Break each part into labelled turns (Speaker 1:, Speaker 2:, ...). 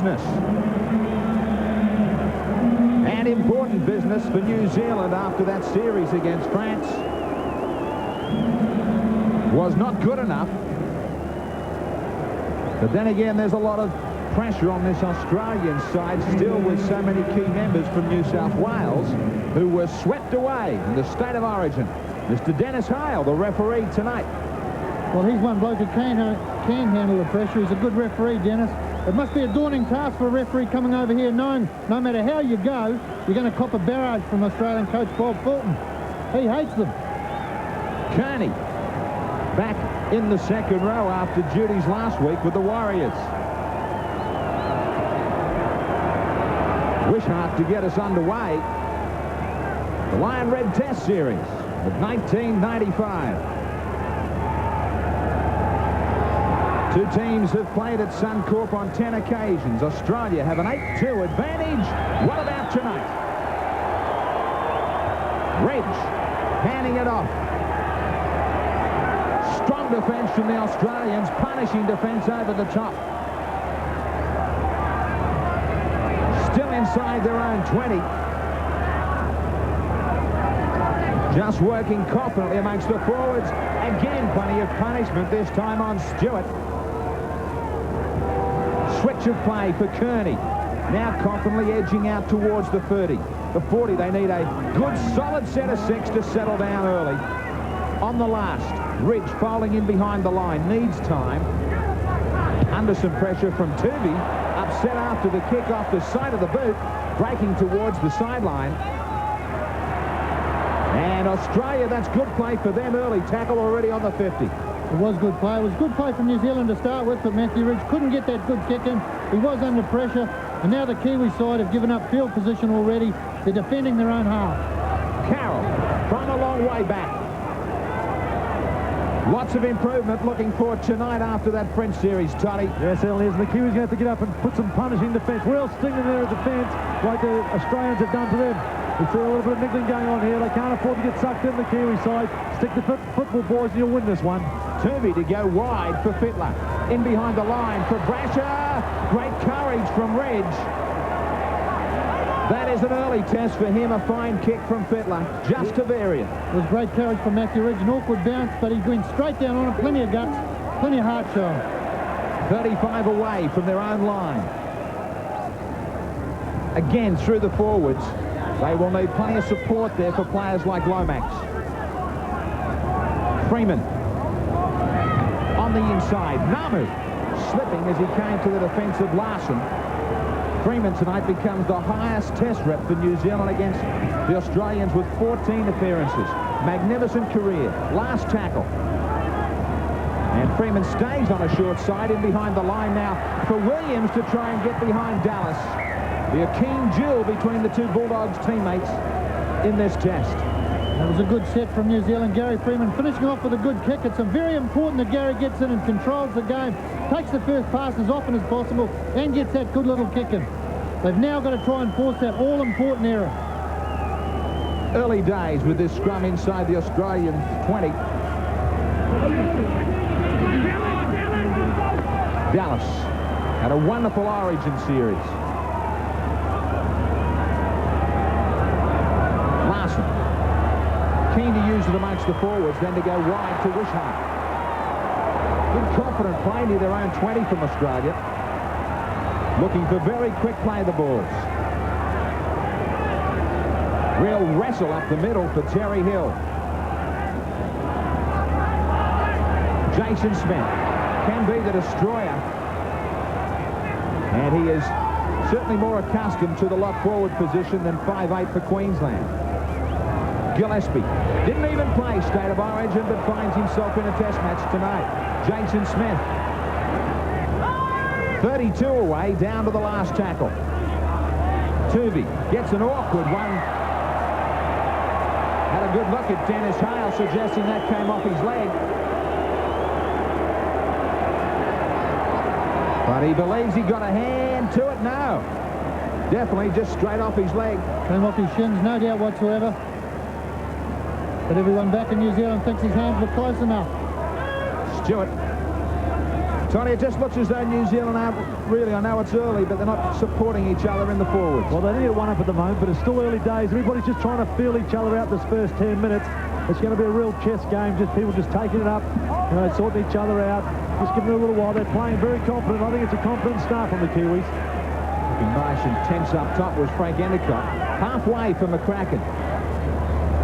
Speaker 1: business. And important business for New Zealand after that series against France. Was not good enough. But then again, there's a lot of pressure on this Australian side, still with so many key members from New South Wales who were swept away in the state of origin. Mr. Dennis Hale, the referee tonight.
Speaker 2: Well, he's one bloke who can handle the pressure. He's a good referee, Dennis. It must be a daunting task for a referee coming over here knowing no matter how you go, you're going to cop a barrage from Australian coach Bob Fulton. He hates them.
Speaker 1: Kearney back in the second row after duties last week with the Warriors. Wishart to get us underway. The Lion Red Test Series of 1995. Two teams have played at Suncorp on 10 occasions. Australia have an 8-2 advantage. What about tonight? Reg handing it off. Strong defence from the Australians, punishing defence over the top. Still inside their own 20. Just working confidently amongst the forwards. Again, plenty of punishment, this time on Stewart. Switch of play for Kearney. Now confidently edging out towards the 30. The 40, they need a good solid set of 6 to settle down early. On the last, Ridge folding in behind the line, needs time. Under some pressure from Tuvey, upset after the kick off the side of the boot, breaking towards the sideline. And Australia, that's good play for them early. Tackle already on the 50.
Speaker 2: It was good play. It was good play from New Zealand to start with, but Matthew Ridge couldn't get that good kick in. He was under pressure, and now the Kiwi side have given up field position already. They're defending their own half.
Speaker 1: Carroll from a long way back. Lots of improvement looking for tonight after that French series, Toddy.
Speaker 3: Yes, it is. The Kiwis going to have to get up and put some punishing defence. Real stinging there at defence, like the Australians have done to them. We see a little bit of niggling going on here. They can't afford to get sucked in, the Kiwi side. Stick to football, boys, and you'll win this one.
Speaker 1: Tuvey to go wide for Fittler. In behind the line for Brasher. Great courage from Reg. That is an early test for him. A fine kick from Fittler, just to vary it.
Speaker 2: It was great courage from Matthew Ridge. An awkward bounce, but he went straight down on it. Plenty of guts, plenty of heart showing.
Speaker 1: 35 away from their own line. Again, through the forwards. They will need plenty of support there for players like Lomax. Freeman on the inside. Namu slipping as he came to the defence of Larson. Freeman tonight becomes the highest test rep for New Zealand against the Australians with 14 appearances. Magnificent career. Last tackle. And Freeman stays on a short side in behind the line now for Williams to try and get behind Dallas. Be a keen duel between the two Bulldogs teammates in this test.
Speaker 2: That was a good set from New Zealand. Gary Freeman finishing off with a good kick. It's very important that Gary gets in and controls the game, takes the first pass as often as possible, and gets that good little kick in. They've now got to try and force that all-important error.
Speaker 1: Early days with this scrum inside the Australian 20. Dallas had a wonderful Origin series. Larson keen to use it amongst the forwards, then to go wide to Wishart. Good confident play near their own 20 from Australia. Looking for very quick play of the balls. Real wrestle up the middle for Terry Hill. Jason Smith can be the destroyer. And he is certainly more accustomed to the lock forward position than 5'8" for Queensland. Gillespie didn't even play State of Origin, but finds himself in a test match tonight. Jason Smith. 32 away, down to the last tackle. Tuvey gets an awkward one. Had a good look at Dennis Hale, suggesting that came off his leg. But he believes he got a hand to it. No. Definitely just straight off his leg.
Speaker 2: Came off his shins, no doubt whatsoever. But everyone back in New Zealand thinks his hands were close enough.
Speaker 1: Stewart Tony, it just looks as though New Zealand aren't really, I know it's early, but they're not supporting each other in the forwards.
Speaker 3: Well, they need a one-up at the moment, but it's still early days. Everybody's just trying to feel each other out this first 10 minutes. It's going to be a real chess game, just people just taking it up, you know, sorting each other out, just giving it a little while. They're playing very confident. I think it's a confident start from the Kiwis.
Speaker 1: Looking nice and tense up top was Frank Endicott. Halfway for McCracken.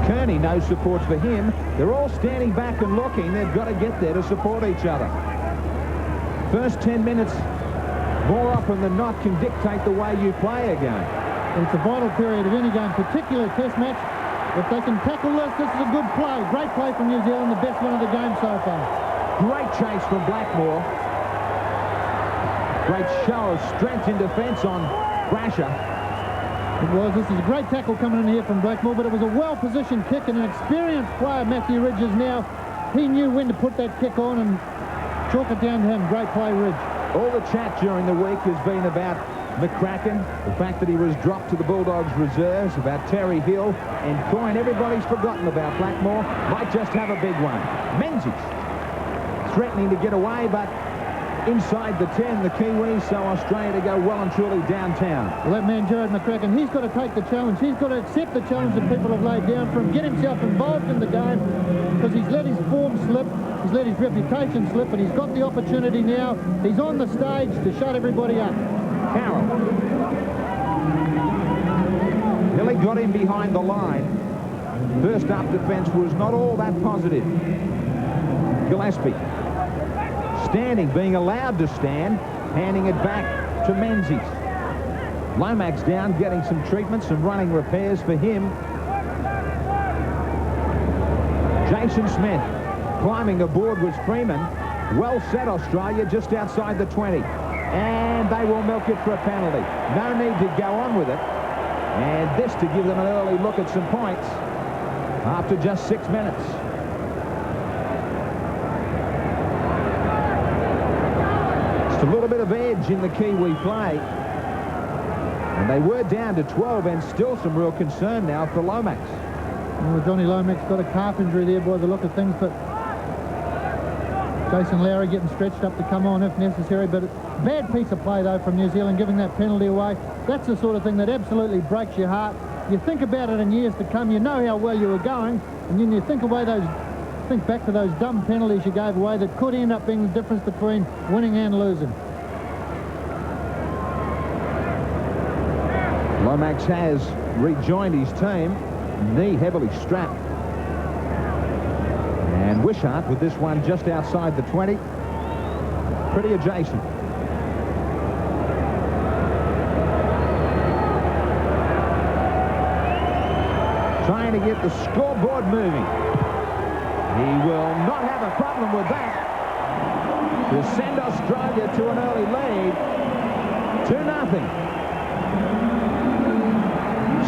Speaker 1: Kearney, no supports for him. They're all standing back and looking. They've got to get there to support each other. First 10 minutes, more often than not, can dictate the way you play a game.
Speaker 2: It's a vital period of any game, particularly a test match. If they can tackle this is a good play. Great play from New Zealand, the best one of the game so far.
Speaker 1: Great chase from Blackmore. Great show of strength in defence on Brasher.
Speaker 2: It was. This is a great tackle coming in here from Blackmore, but it was a well-positioned kick, and an experienced player, Matthew Ridges, now, he knew when to put that kick on and chalk it down to him. Great play, Ridge. All
Speaker 1: the chat during the week has been about McCracken, the fact that he was dropped to the Bulldogs reserves, about Terry Hill and Coyne. Everybody's forgotten about Blackmore. Might just have a big one. Menzies threatening to get away, but inside the 10, the Kiwis, so Australia to go well and truly downtown.
Speaker 2: Well, that man, Jared McCracken, he's got to take the challenge. He's got to accept the challenge that people have laid down for him, get himself involved in the game, because he's let his form slip, he's let his reputation slip, and he's got the opportunity now. He's on the stage to shut everybody up.
Speaker 1: Carroll. Billy got him behind the line. First up defence was not all that positive. Gillespie. Standing, being allowed to stand, handing it back to Menzies. Lomax down, getting some treatment, some running repairs for him. Jason Smith climbing aboard was Freeman. Well set, Australia, just outside the 20. And they will milk it for a penalty. No need to go on with it. And this to give them an early look at some points after just 6 minutes. Just a little bit of edge in the Kiwi play. And they were down to 12, and still some real concern now for Lomax.
Speaker 2: Well, Johnny Lomax got a calf injury there by the look of things, but Jason Lowry getting stretched up to come on if necessary. But bad piece of play, though, from New Zealand, giving that penalty away. That's the sort of thing that absolutely breaks your heart. You think about it in years to come. You know how well you were going, and then you think back to those dumb penalties you gave away that could end up being the difference between winning and losing.
Speaker 1: Lomax has rejoined his team, knee heavily strapped. And Wishart with this one just outside the 20. Pretty adjacent. Trying to get the scoreboard moving. He will not have a problem with that. To send Australia to an early lead. 2-0.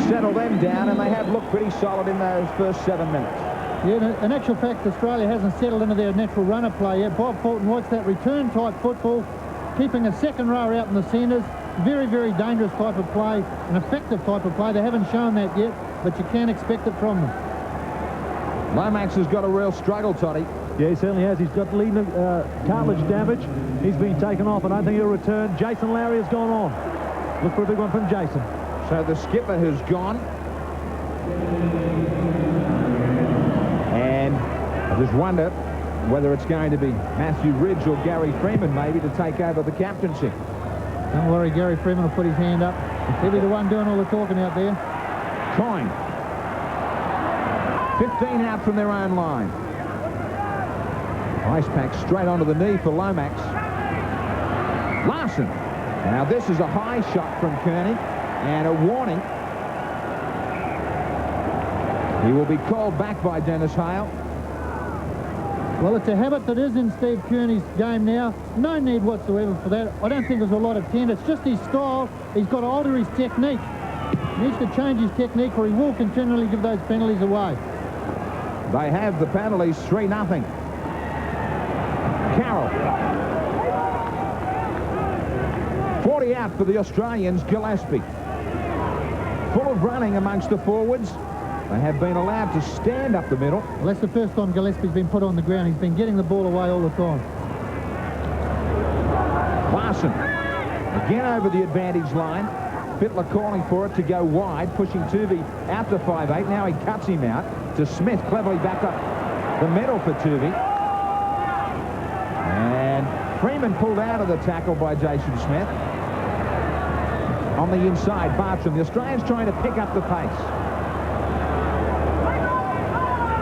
Speaker 1: Settle them down, and they have looked pretty solid in those first 7 minutes.
Speaker 2: Yeah, in actual fact, Australia hasn't settled into their natural runner play yet. Bob Fulton likes that return-type football, keeping a second row out in the centres. Very, very dangerous type of play, an effective type of play. They haven't shown that yet, but you can't expect it from them.
Speaker 1: Lomax has got a real struggle, Toddy.
Speaker 3: Yeah, he certainly has. He's got cartilage damage. He's been taken off. I don't think he'll return. Jason Lowry has gone on. Look for a big one from Jason.
Speaker 1: So the skipper has gone. And I just wonder whether it's going to be Matthew Ridge or Gary Freeman maybe to take over the captaincy.
Speaker 2: Don't worry, Gary Freeman will put his hand up. He'll be the one doing all the talking out there.
Speaker 1: Coyne. 15 out from their own line. Ice pack straight onto the knee for Lomax. Larson. Now this is a high shot from Kearney. And a warning. He will be called back by Dennis Hale.
Speaker 2: Well, it's a habit that is in Steve Kearney's game now. No need whatsoever for that. I don't think there's a lot of tent. It's just his style. He's got to alter his technique. He needs to change his technique, or he will continually give those penalties away.
Speaker 1: They have the penalties, 3-0. Carroll. 40 out for the Australians, Gillespie. Full of running amongst the forwards. They have been allowed to stand up the middle.
Speaker 2: Well, that's the first time Gillespie's been put on the ground. He's been getting the ball away all the time.
Speaker 1: Larson again over the advantage line. Fittler calling for it to go wide, pushing Tuvey out to 5'8". Now he cuts him out to Smith, cleverly back up the middle for Tuvey. And Freeman pulled out of the tackle by Jason Smith. On the inside, Bartram. The Australians trying to pick up the pace.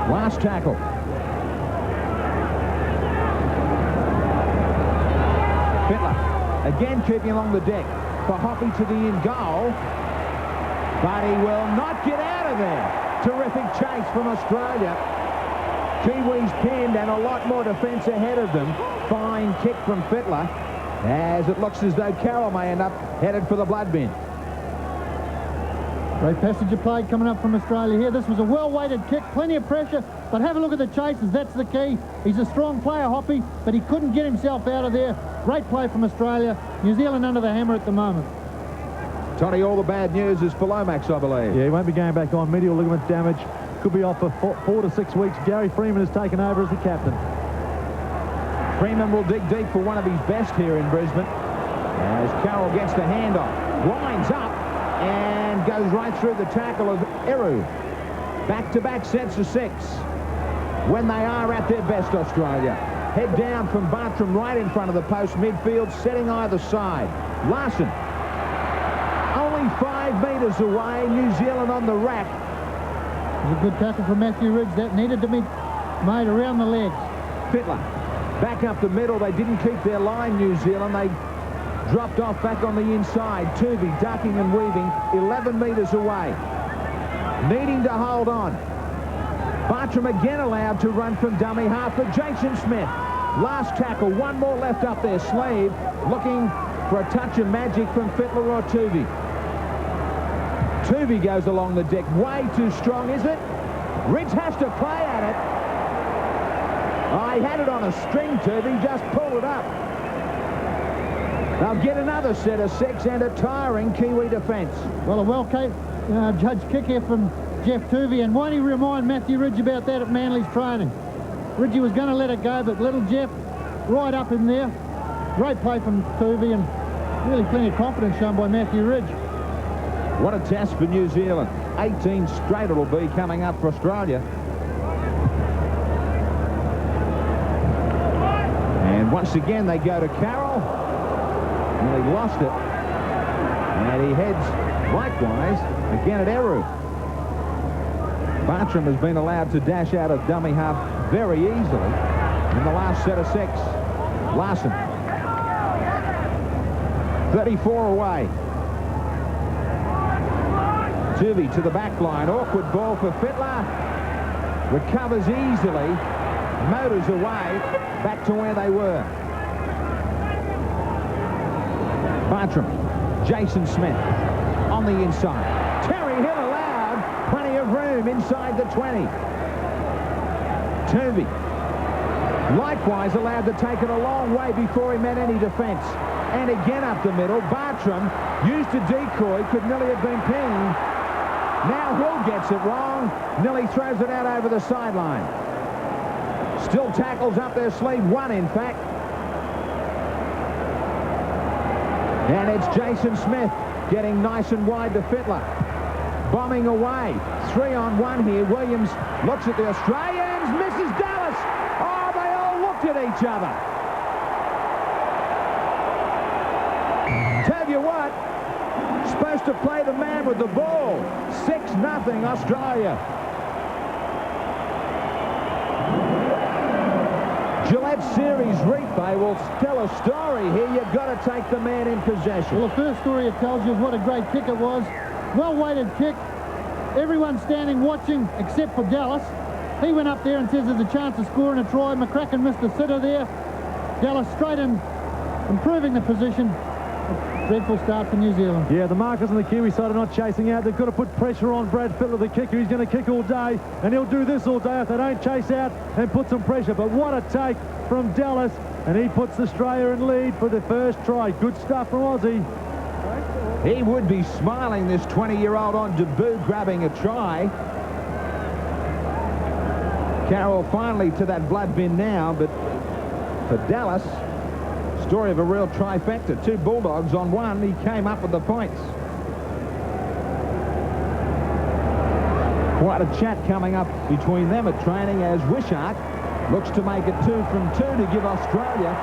Speaker 1: Last tackle. Fittler again keeping along the deck for Hoppy to the in goal. But he will not get out of there. Terrific chase from Australia. Kiwis pinned and a lot more defence ahead of them. Fine kick from Fittler, as it looks as though Carroll may end up headed for the blood bin.
Speaker 2: Great passage of play coming up from Australia here. This was a well-weighted kick, plenty of pressure, but have a look at the chases. That's the key. He's a strong player, Hoppy, but he couldn't get himself out of there. Great play from Australia. New Zealand under the hammer at the moment.
Speaker 1: Tony, all the bad news is for Lomax, I believe.
Speaker 3: Yeah, he won't be going back on. Medial ligament damage. Could be off for 4 to 6 weeks. Gary Freeman has taken over as the captain.
Speaker 1: Freeman will dig deep for one of his best here in Brisbane, as Carroll gets the handoff, winds up and goes right through the tackle of Eru. Back-to-back sets of 6 when they are at their best, Australia. Head down from Bartram right in front of the post midfield, setting either side. Larson only 5 metres away. New Zealand on the rack.
Speaker 2: It was a good tackle from Matthew Ridge. That needed to be made around the legs.
Speaker 1: Fittler back up the middle. They didn't keep their line, New Zealand. They dropped off back on the inside. Tuvey ducking and weaving 11 metres away. Needing to hold on. Bartram again allowed to run from dummy half for Jason Smith. Last tackle. One more left up their sleeve. Looking for a touch of magic from Fittler or Tuvey. Tuvey goes along the deck. Way too strong, is it? Ridge has to play at it. Oh, he had it on a string, Tuvey. Just pulled it up. They'll get another set of 6 and a tiring Kiwi defence.
Speaker 2: Well, a well-judged kick here from Jeff Tuvey, and won't he remind Matthew Ridge about that at Manly's training? Ridgey was going to let it go, but little Jeff right up in there. Great play from Tuvey, and really plenty of confidence shown by Matthew Ridge.
Speaker 1: What a test for New Zealand. 18 straight it'll be coming up for Australia. And once again they go to Carroll. And he lost it. And he heads likewise again at Eru. Bartram has been allowed to dash out of dummy half very easily in the last set of 6. Larson. 34 away. Tuvey to the back line. Awkward ball for Fittler. Recovers easily. Motors away. Back to where they were. Bartram. Jason Smith on the inside. Terry Hill allowed. Plenty of room inside the 20. Tuvey. Likewise allowed to take it a long way before he met any defence. And again up the middle. Bartram used a decoy. Could nearly have been pinned. Now Hill gets it wrong. Nearly throws it out over the sideline. Still tackles up their sleeve. 1, in fact. And it's Jason Smith getting nice and wide to Fittler. Bombing away. 3-on-1 here. Williams looks at the Australians. Misses Dallas. Oh, they all looked at each other. Tell you what. Supposed to play the man with the ball. 6-0 Australia. Gillette Series replay will tell a story here. You've got to take the man in possession.
Speaker 2: Well, the first story it tells you is what a great kick it was. Well-weighted kick. Everyone standing watching except for Dallas. He went up there and says there's a chance of scoring a try. McCracken missed the sitter there. Dallas straight in, improving the position. Dreadful start for New Zealand.
Speaker 3: Yeah, the markers on the Kiwi side are not chasing out. They've got to put pressure on Brad Fittler, the kicker. He's going to kick all day, and he'll do this all day if they don't chase out and put some pressure. But what a take from Dallas, and he puts Australia in lead for the first try. Good stuff from Aussie.
Speaker 1: He would be smiling, this 20-year-old on debut, grabbing a try. Carroll finally to that blood bin now, but for Dallas, Story of a real trifecta. 2 Bulldogs on one. He came up with the points. Quite a chat coming up between them at training as Wishart looks to make it 2 from 2 to give Australia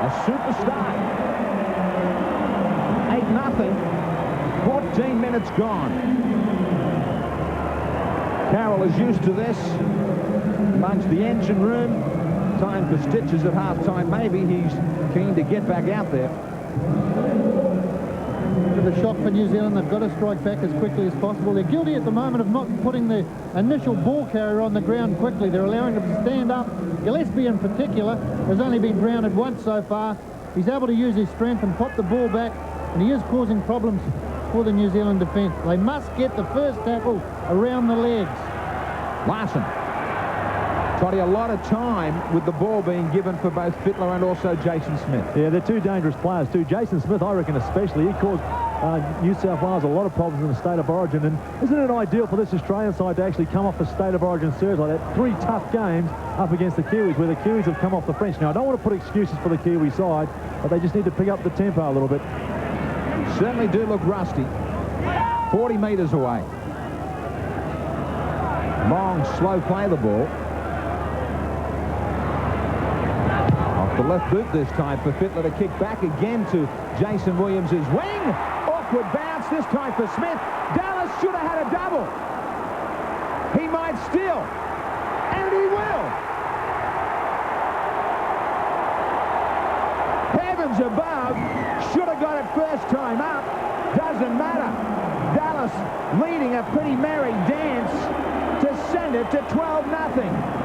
Speaker 1: a super start. 8-0. 14 minutes gone. Carroll is used to this. Amongst the engine room. Time for stitches at half-time. Maybe he's keen to get back out there.
Speaker 2: Bit of a shock for New Zealand. They've got to strike back as quickly as possible. They're guilty at the moment of not putting the initial ball carrier on the ground quickly. They're allowing him to stand up. Gillespie in particular has only been grounded once so far. He's able to use his strength and pop the ball back, and he is causing problems for the New Zealand defence. They must get the first tackle around the legs.
Speaker 1: Larson. Toddy, a lot of time with the ball being given for both Fittler and also Jason Smith.
Speaker 3: Yeah, they're 2 dangerous players too. Jason Smith, I reckon especially, he caused New South Wales a lot of problems in the State of Origin. And isn't it ideal for this Australian side to actually come off the State of Origin series like that? 3 tough games up against the Kiwis, where the Kiwis have come off the French. Now, I don't want to put excuses for the Kiwi side, but they just need to pick up the tempo a little bit.
Speaker 1: Certainly do look rusty. 40 metres away. Long, slow play the ball. The left boot this time for Fittler to kick back again to Jason Williams' wing. Awkward bounce this time for Smith. Dallas should have had a double. He might still. And he will. Heavens above. Should have got it first time up. Doesn't matter. Dallas leading a pretty merry dance to send it to 12-0.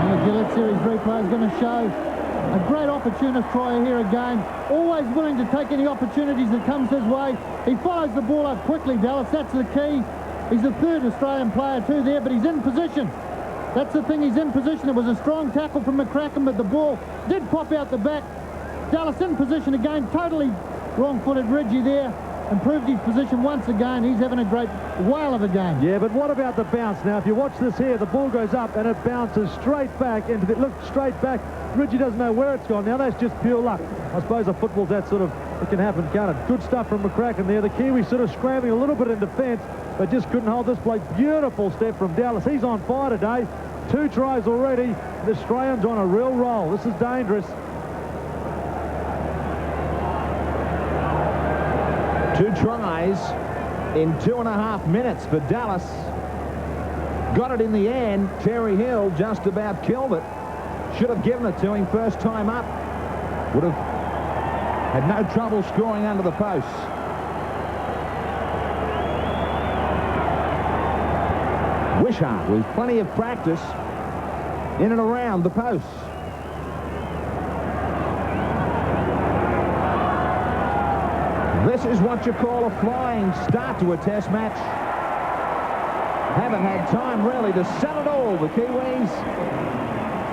Speaker 2: The Gillette Series replay is going to show a great opportunist try here again. Always willing to take any opportunities that comes his way. He follows the ball up quickly, Dallas. That's the key. He's the 3rd Australian player too there, but he's in position. That's the thing, he's in position. It was a strong tackle from McCracken, but the ball did pop out the back. Dallas in position again, totally wrong-footed Ridgie there. Improved his position once again. He's having a great whale of a game.
Speaker 3: Yeah, but what about the bounce? Now, if you watch this here, the ball goes up and it bounces straight back into the... Look, straight back. Ridgie doesn't know where it's gone. Now, that's just pure luck. I suppose a football's that sort of... It can happen, can't it? Good stuff from McCracken there. The Kiwis sort of scrambling a little bit in defence, but just couldn't hold this play. Beautiful step from Dallas. He's on fire today. 2 tries already. The Australians on a real roll. This is dangerous.
Speaker 1: 2 tries in 2.5 minutes for Dallas. Got it in the end. Terry Hill just about killed it. Should have given it to him first time up. Would have had no trouble scoring under the posts. Wishart with plenty of practice in and around the posts. This is what you call a flying start to a test match. Haven't had time really to sell it all, the Kiwis.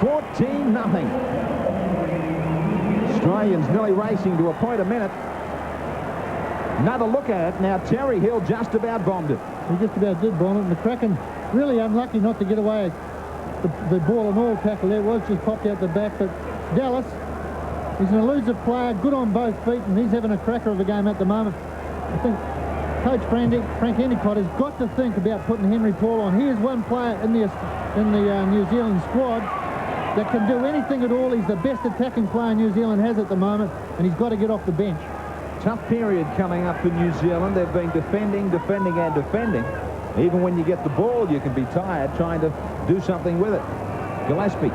Speaker 1: 14-0. Australians nearly racing to a point a minute. Another look at it. Now Terry Hill just about bombed it.
Speaker 2: He just about did bomb it. McCracken really unlucky not to get away. The ball and all tackle there was just popped out the back, but Dallas, he's an elusive player, good on both feet, and he's having a cracker of a game at the moment. I think Coach Frank Endicott has got to think about putting Henry Paul on. He is one player in the New Zealand squad that can do anything at all. He's the best attacking player New Zealand has at the moment, and he's got to get off the bench.
Speaker 1: Tough period coming up for New Zealand. They've been defending. Even when you get the ball, you can be tired trying to do something with it. Gillespie.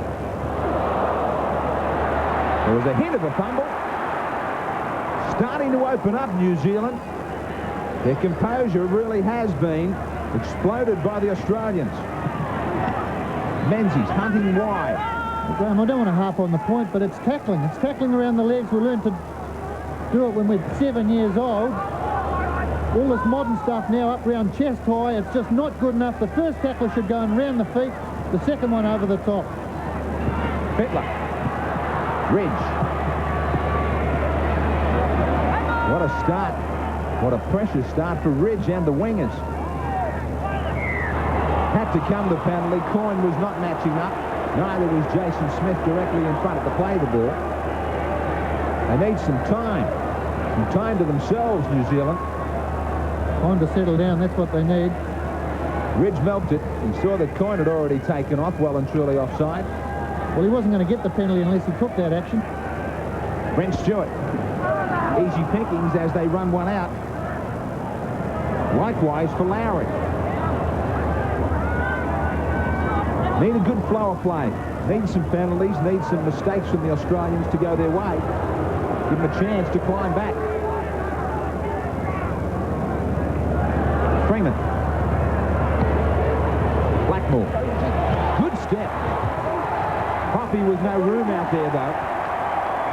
Speaker 1: There was a hint of a fumble. Starting to open up New Zealand. Their composure really has been exploded by the Australians. Menzies hunting wide.
Speaker 2: Graham, I don't want to harp on the point, but it's tackling. It's tackling around the legs. We learned to do it when we're 7 years old. All this modern stuff now up around chest high, it's just not good enough. The first tackle should go in round the feet, the second one over the top.
Speaker 1: Fittler. Ridge. What a start. What a precious start for Ridge and the wingers. Had to come the penalty. Coyne was not matching up. Neither was Jason Smith directly in front to play the ball. They need some time. Some time to themselves, New Zealand.
Speaker 2: Time to settle down, that's what they need.
Speaker 1: Ridge milked it. He saw that Coyne had already taken off, well and truly offside.
Speaker 2: Well, he wasn't going to get the penalty unless he took that action.
Speaker 1: Brent Stewart. Easy pickings as they run one out. Likewise for Lowry. Need a good flow of play. Need some penalties, need some mistakes from the Australians to go their way. Give them a chance to climb back. Freeman. Blackmore. Good step. Hoppy with no room out there, though.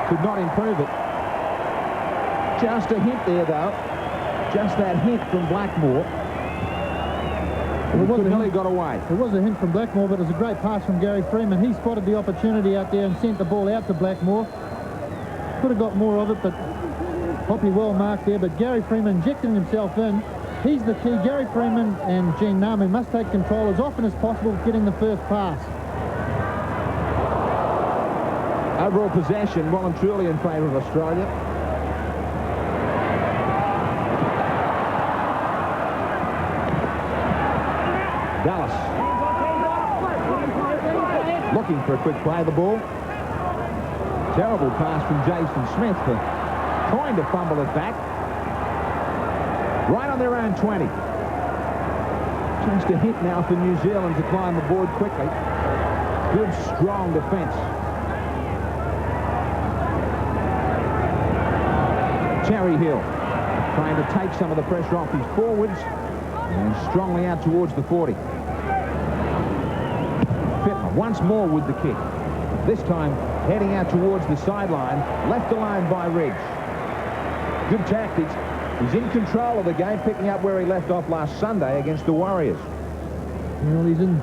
Speaker 1: Could not improve it. Just a hint there, though. Just that hint from Blackmore. Nearly got away.
Speaker 2: It was a hint from Blackmore, but it was a great pass from Gary Freeman. He spotted the opportunity out there and sent the ball out to Blackmore. Could have got more of it, but Hoppy well marked there. But Gary Freeman injecting himself in. He's the key. Gary Freeman and Gene Nami must take control as often as possible of getting the first pass.
Speaker 1: Overall possession well and truly in favour of Australia. Dallas. Looking for a quick play of the ball. Terrible pass from Jason Smith, trying to fumble it back. Right on their own 20. Just a hit now for New Zealand to climb the board quickly. Good, strong defence. Terry Hill trying to take some of the pressure off his forwards and strongly out towards the 40. Fittler once more with the kick. This time heading out towards the sideline, left alone by Ridge. Good tactics. He's in control of the game, picking up where he left off last Sunday against the Warriors.
Speaker 2: Well, he's in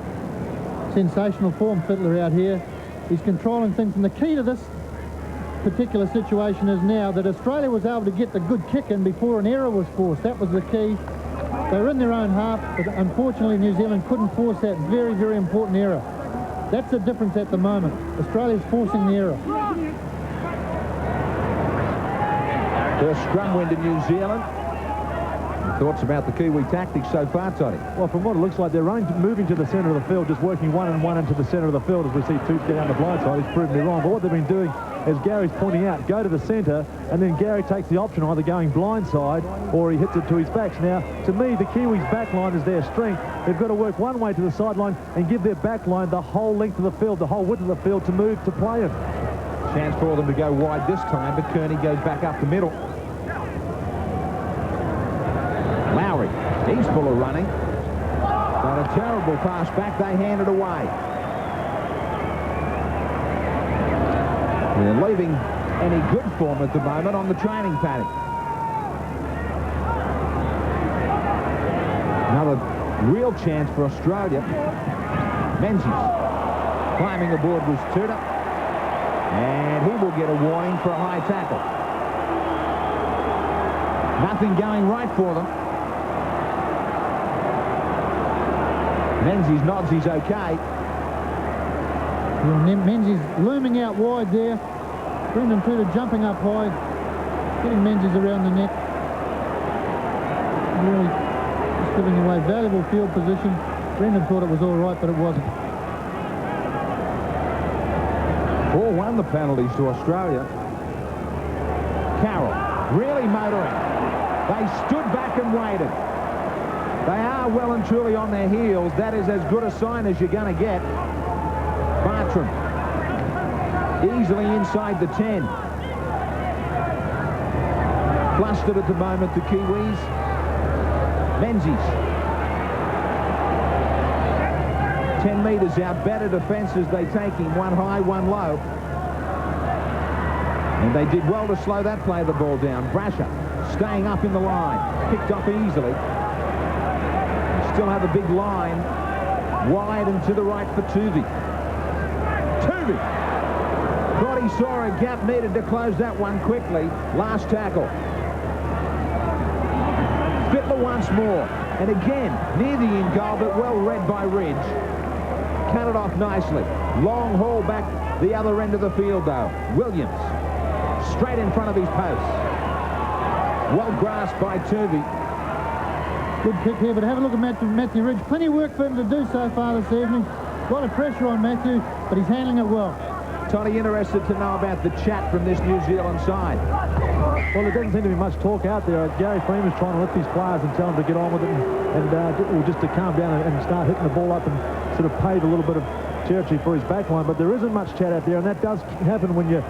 Speaker 2: sensational form, Fittler, out here. He's controlling things, and the key to this particular situation is now that Australia was able to get the good kick in before an error was forced. That was the key. They were in their own half, but unfortunately New Zealand couldn't force that very, very important error. That's the difference at the moment. Australia's forcing the error.
Speaker 1: First scrum win to New Zealand. Thoughts about the Kiwi tactics so far, Toddy?
Speaker 3: Well, from what it looks like, they're moving to the centre of the field, just working one and one into the centre of the field as we see Toots get down the blind side. He's proven me wrong. But what they've been doing, as Gary's pointing out, go to the centre, and then Gary takes the option either going blind side or he hits it to his backs. Now, to me, the Kiwis' back line is their strength. They've got to work one way to the sideline and give their back line the whole length of the field, the whole width of the field to move to play it.
Speaker 1: Chance for them to go wide this time, but Kearney goes back up the middle. Lowry, he's full of running. Got a terrible pass back, they hand it away. They're leaving any good form at the moment on the training paddock. Another real chance for Australia. Menzies climbing aboard was Tudor, and he will get a warning for a high tackle. Nothing going right for them. Menzies nods he's okay.
Speaker 2: Yeah, Menzies looming out wide there. Brendan Tudor jumping up high, getting Menzies around the neck. Really just giving away valuable field position. Brendan thought it was all right, but it wasn't.
Speaker 1: 4-1 the penalties to Australia. Carroll really motoring. They stood back and waited. They are well and truly on their heels. That is as good a sign as you're going to get. Bartram easily inside the 10. Flustered at the moment, the Kiwis. Menzies. 10 metres out. Better defence as they take him. One high, one low. And they did well to slow that play of the ball down. Brasher staying up in the line. Picked up easily. Still have a big line. Wide and to the right for Tuvey. Tuvey! Thought he saw a gap, needed to close that one quickly. Last tackle. Fittler once more. And again, near the in goal, but well read by Ridge. cut it off nicely. Long haul back the other end of the field, though. Williams, straight in front of his posts. Well grasped by Turvey.
Speaker 2: Good kick here, but have a look at Matthew Ridge. Plenty of work for him to do so far this evening. A lot of pressure on Matthew, but he's handling it well.
Speaker 1: Tony, interested to know about the chat from this New Zealand side.
Speaker 3: Well, there doesn't seem to be much talk out there. Gary Freeman's trying to lift his players and tell them to get on with it or just to calm down and start hitting the ball up and sort of pave a little bit of territory for his back line. But there isn't much chat out there, and that does happen when you're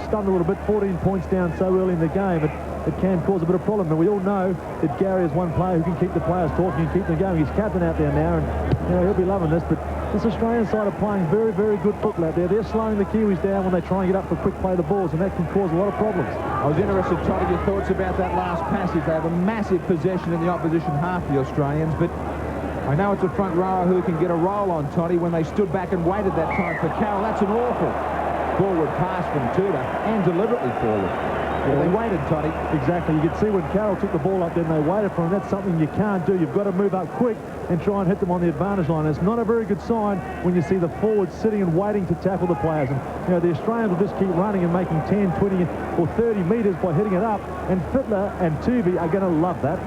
Speaker 3: stunned a little bit, 14 points down so early in the game. It can cause a bit of problem, and we all know that Gary is one player who can keep the players talking and keep them going. He's captain out there now, and he'll be loving this. But this Australian side are playing very, very good football out there. They're slowing the Kiwis down when they try and get up for quick play the balls, and that can cause a lot of problems.
Speaker 1: I was interested, Toddy, your thoughts about that last passage. They have a massive possession in the opposition half, the Australians, but I know it's a front rower who can get a roll on, Toddy, when they stood back and waited that time for Carroll. That's an awful forward pass from Tudor, and deliberately forward. Yeah, they waited, Toddy.
Speaker 3: Exactly. You could see when Carroll took the ball up, then they waited for him. That's something you can't do. You've got to move up quick and try and hit them on the advantage line. It's not a very good sign when you see the forwards sitting and waiting to tackle the players. And the Australians will just keep running and making 10, 20 or 30 metres by hitting it up. And Fittler and Tuvey are going to love that.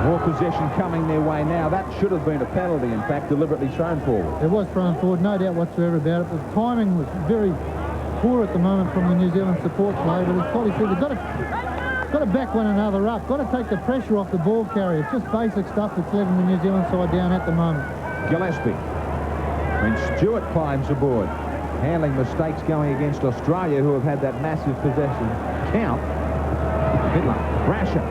Speaker 1: More possession coming their way now. That should have been a penalty, in fact, deliberately thrown forward.
Speaker 2: It was thrown forward, no doubt whatsoever about it. The timing was very poor at the moment from the New Zealand support play, but as Polly said, they've got to back one another up. Got to take the pressure off the ball carrier. It's just basic stuff that's letting the New Zealand side down at the moment.
Speaker 1: Gillespie. When Stewart climbs aboard, handling mistakes going against Australia, who have had that massive possession count. Fittler, Brasher.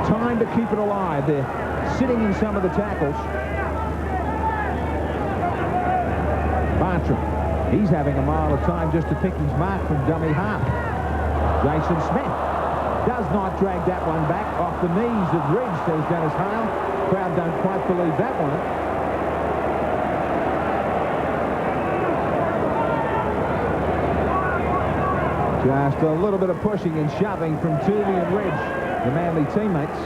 Speaker 1: Time to keep it alive. They're sitting in some of the tackles. Bartram. He's having a mile of time just to pick his mark from dummy half. Jason Smith does not drag that one back off the knees of Ridge, says Dennis Hale. Crowd don't quite believe that one. Just a little bit of pushing and shoving from Tuvey and Ridge, the Manly teammates.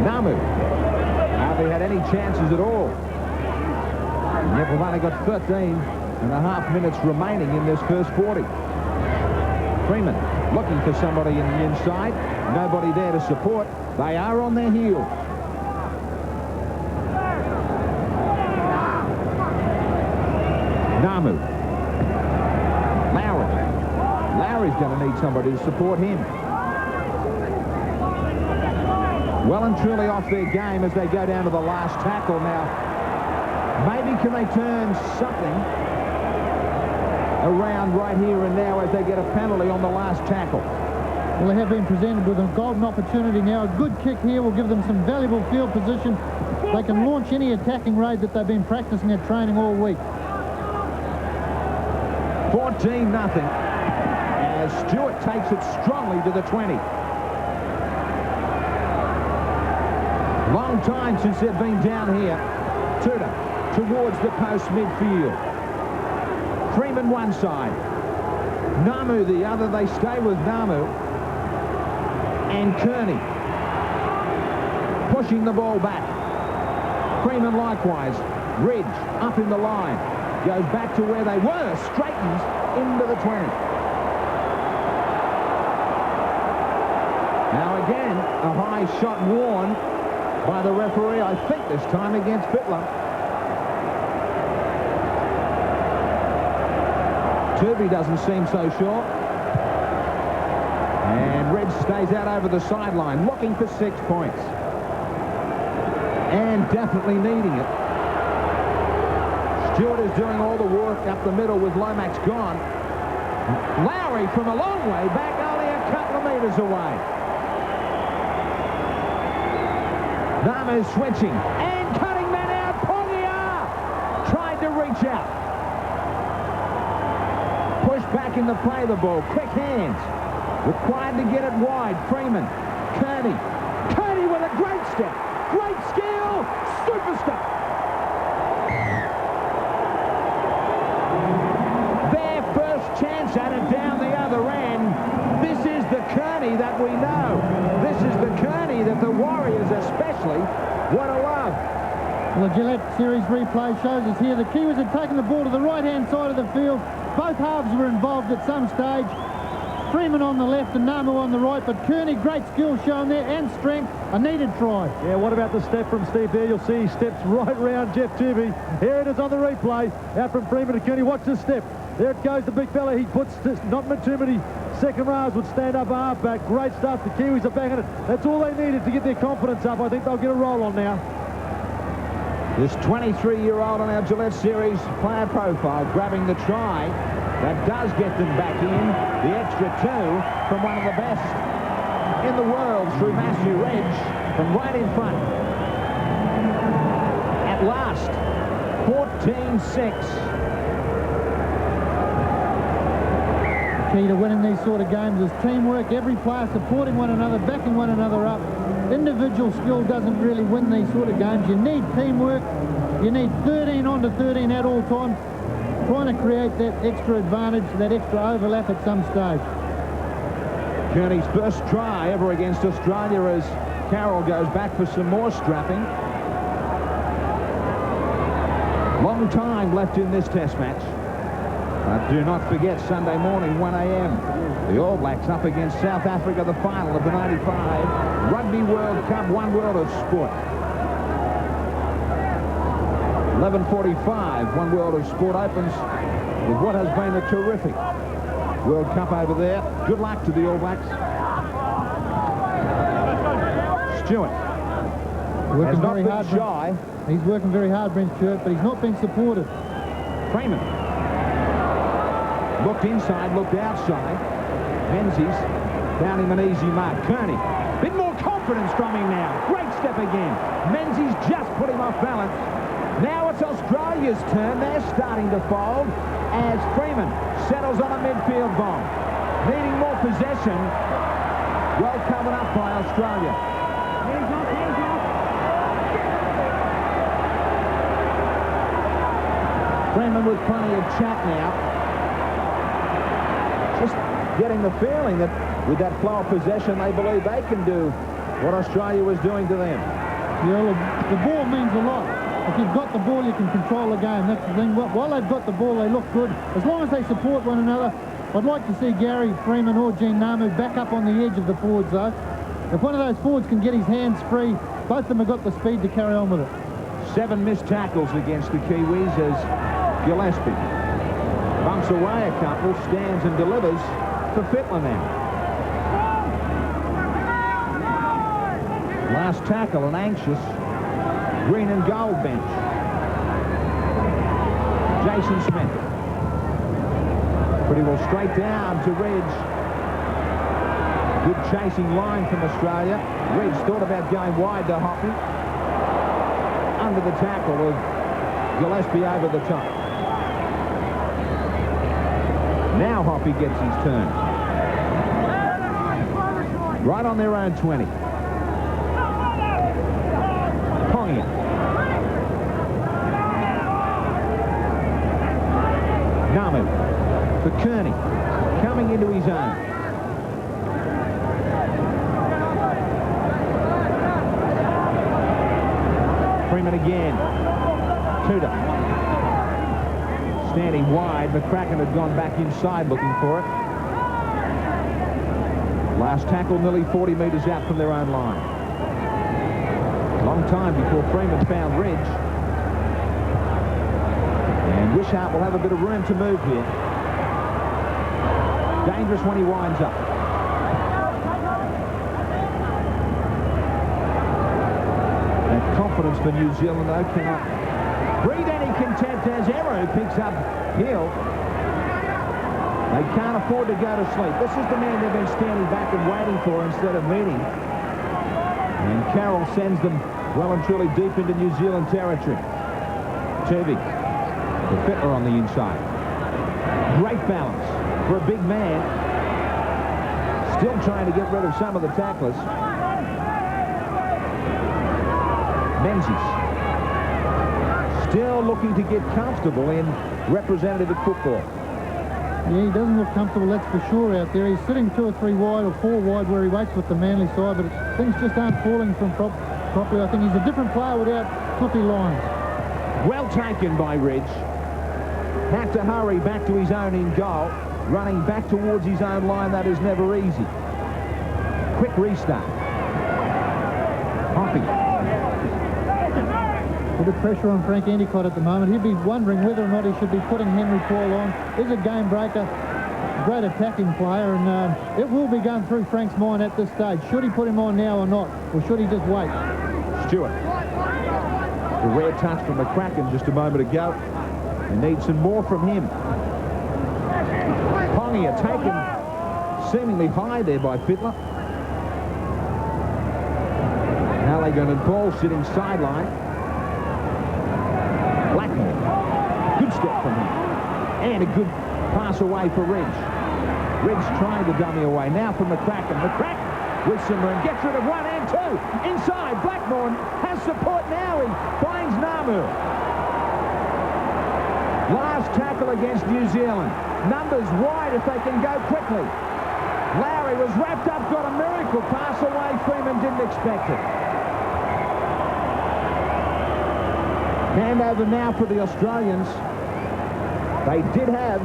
Speaker 1: Namu hardly had any chances at all. Yep, we've only got 13.5 minutes remaining in this first 40. Freeman looking for somebody in the inside. Nobody there to support. They are on their heels. Namu. Lowry's going to need somebody to support him. Well and truly off their game as they go down to the last tackle now. Maybe can they turn something around right here and now as they get a penalty on the last tackle?
Speaker 2: Well, they have been presented with a golden opportunity now. A good kick here will give them some valuable field position. They can launch any attacking raid that they've been practicing at training all week.
Speaker 1: 14-0 as Stewart takes it strongly to the 20. Long time since they've been down here. Tudor towards the post midfield. Freeman one side. Namu the other. They stay with Namu. And Kearney pushing the ball back. Freeman likewise. Ridge up in the line. Goes back to where they were. Straightens into the 20. Now again, a high shot warned by the referee, I think this time against Fittler. Turvey doesn't seem so sure. And Red stays out over the sideline, looking for 6 points. And definitely needing it. Stewart is doing all the work up the middle with Lomax gone. Lowry from a long way back, only a couple of metres away. Namu switching and cutting men out. Pongia tried to reach out. Push back in the play of the ball. Quick hands. Required to get it wide. Freeman. Kearney. Kearney with a great step. Great skill. Super step. Their first chance at it down the other end. This is the Kearney that we know. This is the Kearney that the Warriors especially want to love.
Speaker 2: The Gillette Series replay shows us here the Kiwis had taken the ball to the right-hand side of the field. Both halves were involved at some stage. Freeman on the left and Namu on the right, but Kearney, great skill shown there and strength. A needed try.
Speaker 3: Yeah, what about the step from Steve there? You'll see he steps right round Jeff Tooby. Here it is on the replay. Out from Freeman to Kearney. Watch the step. There it goes, the big fella. He puts not too many second rows would stand up halfback. Great stuff. The Kiwis are banging it. That's all they needed to get their confidence up. I think they'll get a roll on now.
Speaker 1: This 23-year-old on our Gillette Series player profile grabbing the try. That does get them back in. The extra two from one of the best in the world through Matthew Redge from right in front. At last, 14-6.
Speaker 2: Key to winning these sort of games is teamwork, every player supporting one another, backing one another up. Individual skill doesn't really win these sort of games. You need teamwork. You need 13 on to 13 at all times, trying to create that extra advantage, that extra overlap at some stage.
Speaker 1: Kearney's first try ever against Australia as Carroll goes back for some more strapping. Long time left in this test match. But do not forget Sunday morning, 1 a.m. The All Blacks up against South Africa, the final of the 95 Rugby World Cup, One World of Sport. 11:45, One World of Sport opens with what has been a terrific World Cup over there. Good luck to the All Blacks. Stewart has not been shy.
Speaker 2: He's working very hard, Brent Stewart, but he's not been supported.
Speaker 1: Freeman looked inside, looked outside. Menzies found him an easy mark. Kearney, bit more confidence from him now. Great step again. Menzies just put him off balance. Now it's Australia's turn. They're starting to fold as Freeman settles on a midfield bomb. Needing more possession. Well covered up by Australia. Freeman with plenty of chat now. Just getting the feeling that with that flow of possession, they believe they can do what Australia was doing to them.
Speaker 2: Yeah, look, the ball means a lot. If you've got the ball, you can control the game. That's the thing. While they've got the ball, they look good. As long as they support one another, I'd like to see Gary Freeman or Gene Namu back up on the edge of the forwards, though. If one of those forwards can get his hands free, both of them have got the speed to carry on with it.
Speaker 1: 7 missed tackles against the Kiwis as Gillespie bunks away a couple, stands and delivers for Fittler now. Last tackle, an anxious green and gold bench. Jason Smith. Pretty well straight down to Redge. Good chasing line from Australia. Redge thought about going wide to Hoppy. Under the tackle of Gillespie over the top. Now Hoppy gets his turn. Right on their own 20. Pongia. Namu for Kearney. Coming into his own. Freeman again. Tudor. Standing wide, McCracken had gone back inside looking for it. Last tackle nearly 40 metres out from their own line. Long time before Freeman found Ridge. And Wishart will have a bit of room to move here. Dangerous when he winds up. That confidence for New Zealand, though, cannot breed any contempt as Eru picks up Hill. They can't afford to go to sleep. This is the man they've been standing back and waiting for instead of meeting. And Carroll sends them well and truly deep into New Zealand territory. Turvey. The Fittler on the inside. Great balance for a big man. Still trying to get rid of some of the tacklers. Menzies. Still looking to get comfortable in representative football.
Speaker 2: Yeah, he doesn't look comfortable, that's for sure, out there. He's sitting 2 or 3 wide or 4 wide where he waits with the Manly side, but things just aren't falling from properly. I think he's a different player without flippy lines.
Speaker 1: Well taken by Ridge. Had to hurry back to his own in goal. Running back towards his own line, that is never easy. Quick restart. Hoppy.
Speaker 2: A bit of pressure on Frank Endicott at the moment. He'll be wondering whether or not he should be putting Henry Paul on. He's a game breaker, great attacking player, and it will be going through Frank's mind at this stage. Should he put him on now or not, or should he just wait?
Speaker 1: Stewart. A rare touch from McCracken just a moment ago. They need some more from him. Pongia taken seemingly high there by Fittler. Halligan and Paul sitting sideline. Blackmore. Good step from him. And a good pass away for Ridge. Ridge trying to dummy away. Now from McCracken. McCracken with some room. Gets rid of one and two. Inside. Blackmore has support now. He finds Namu. Last tackle against New Zealand. Numbers wide if they can go quickly. Lowry was wrapped up, got a miracle pass away. Freeman didn't expect it. Hand over now for the Australians. They did have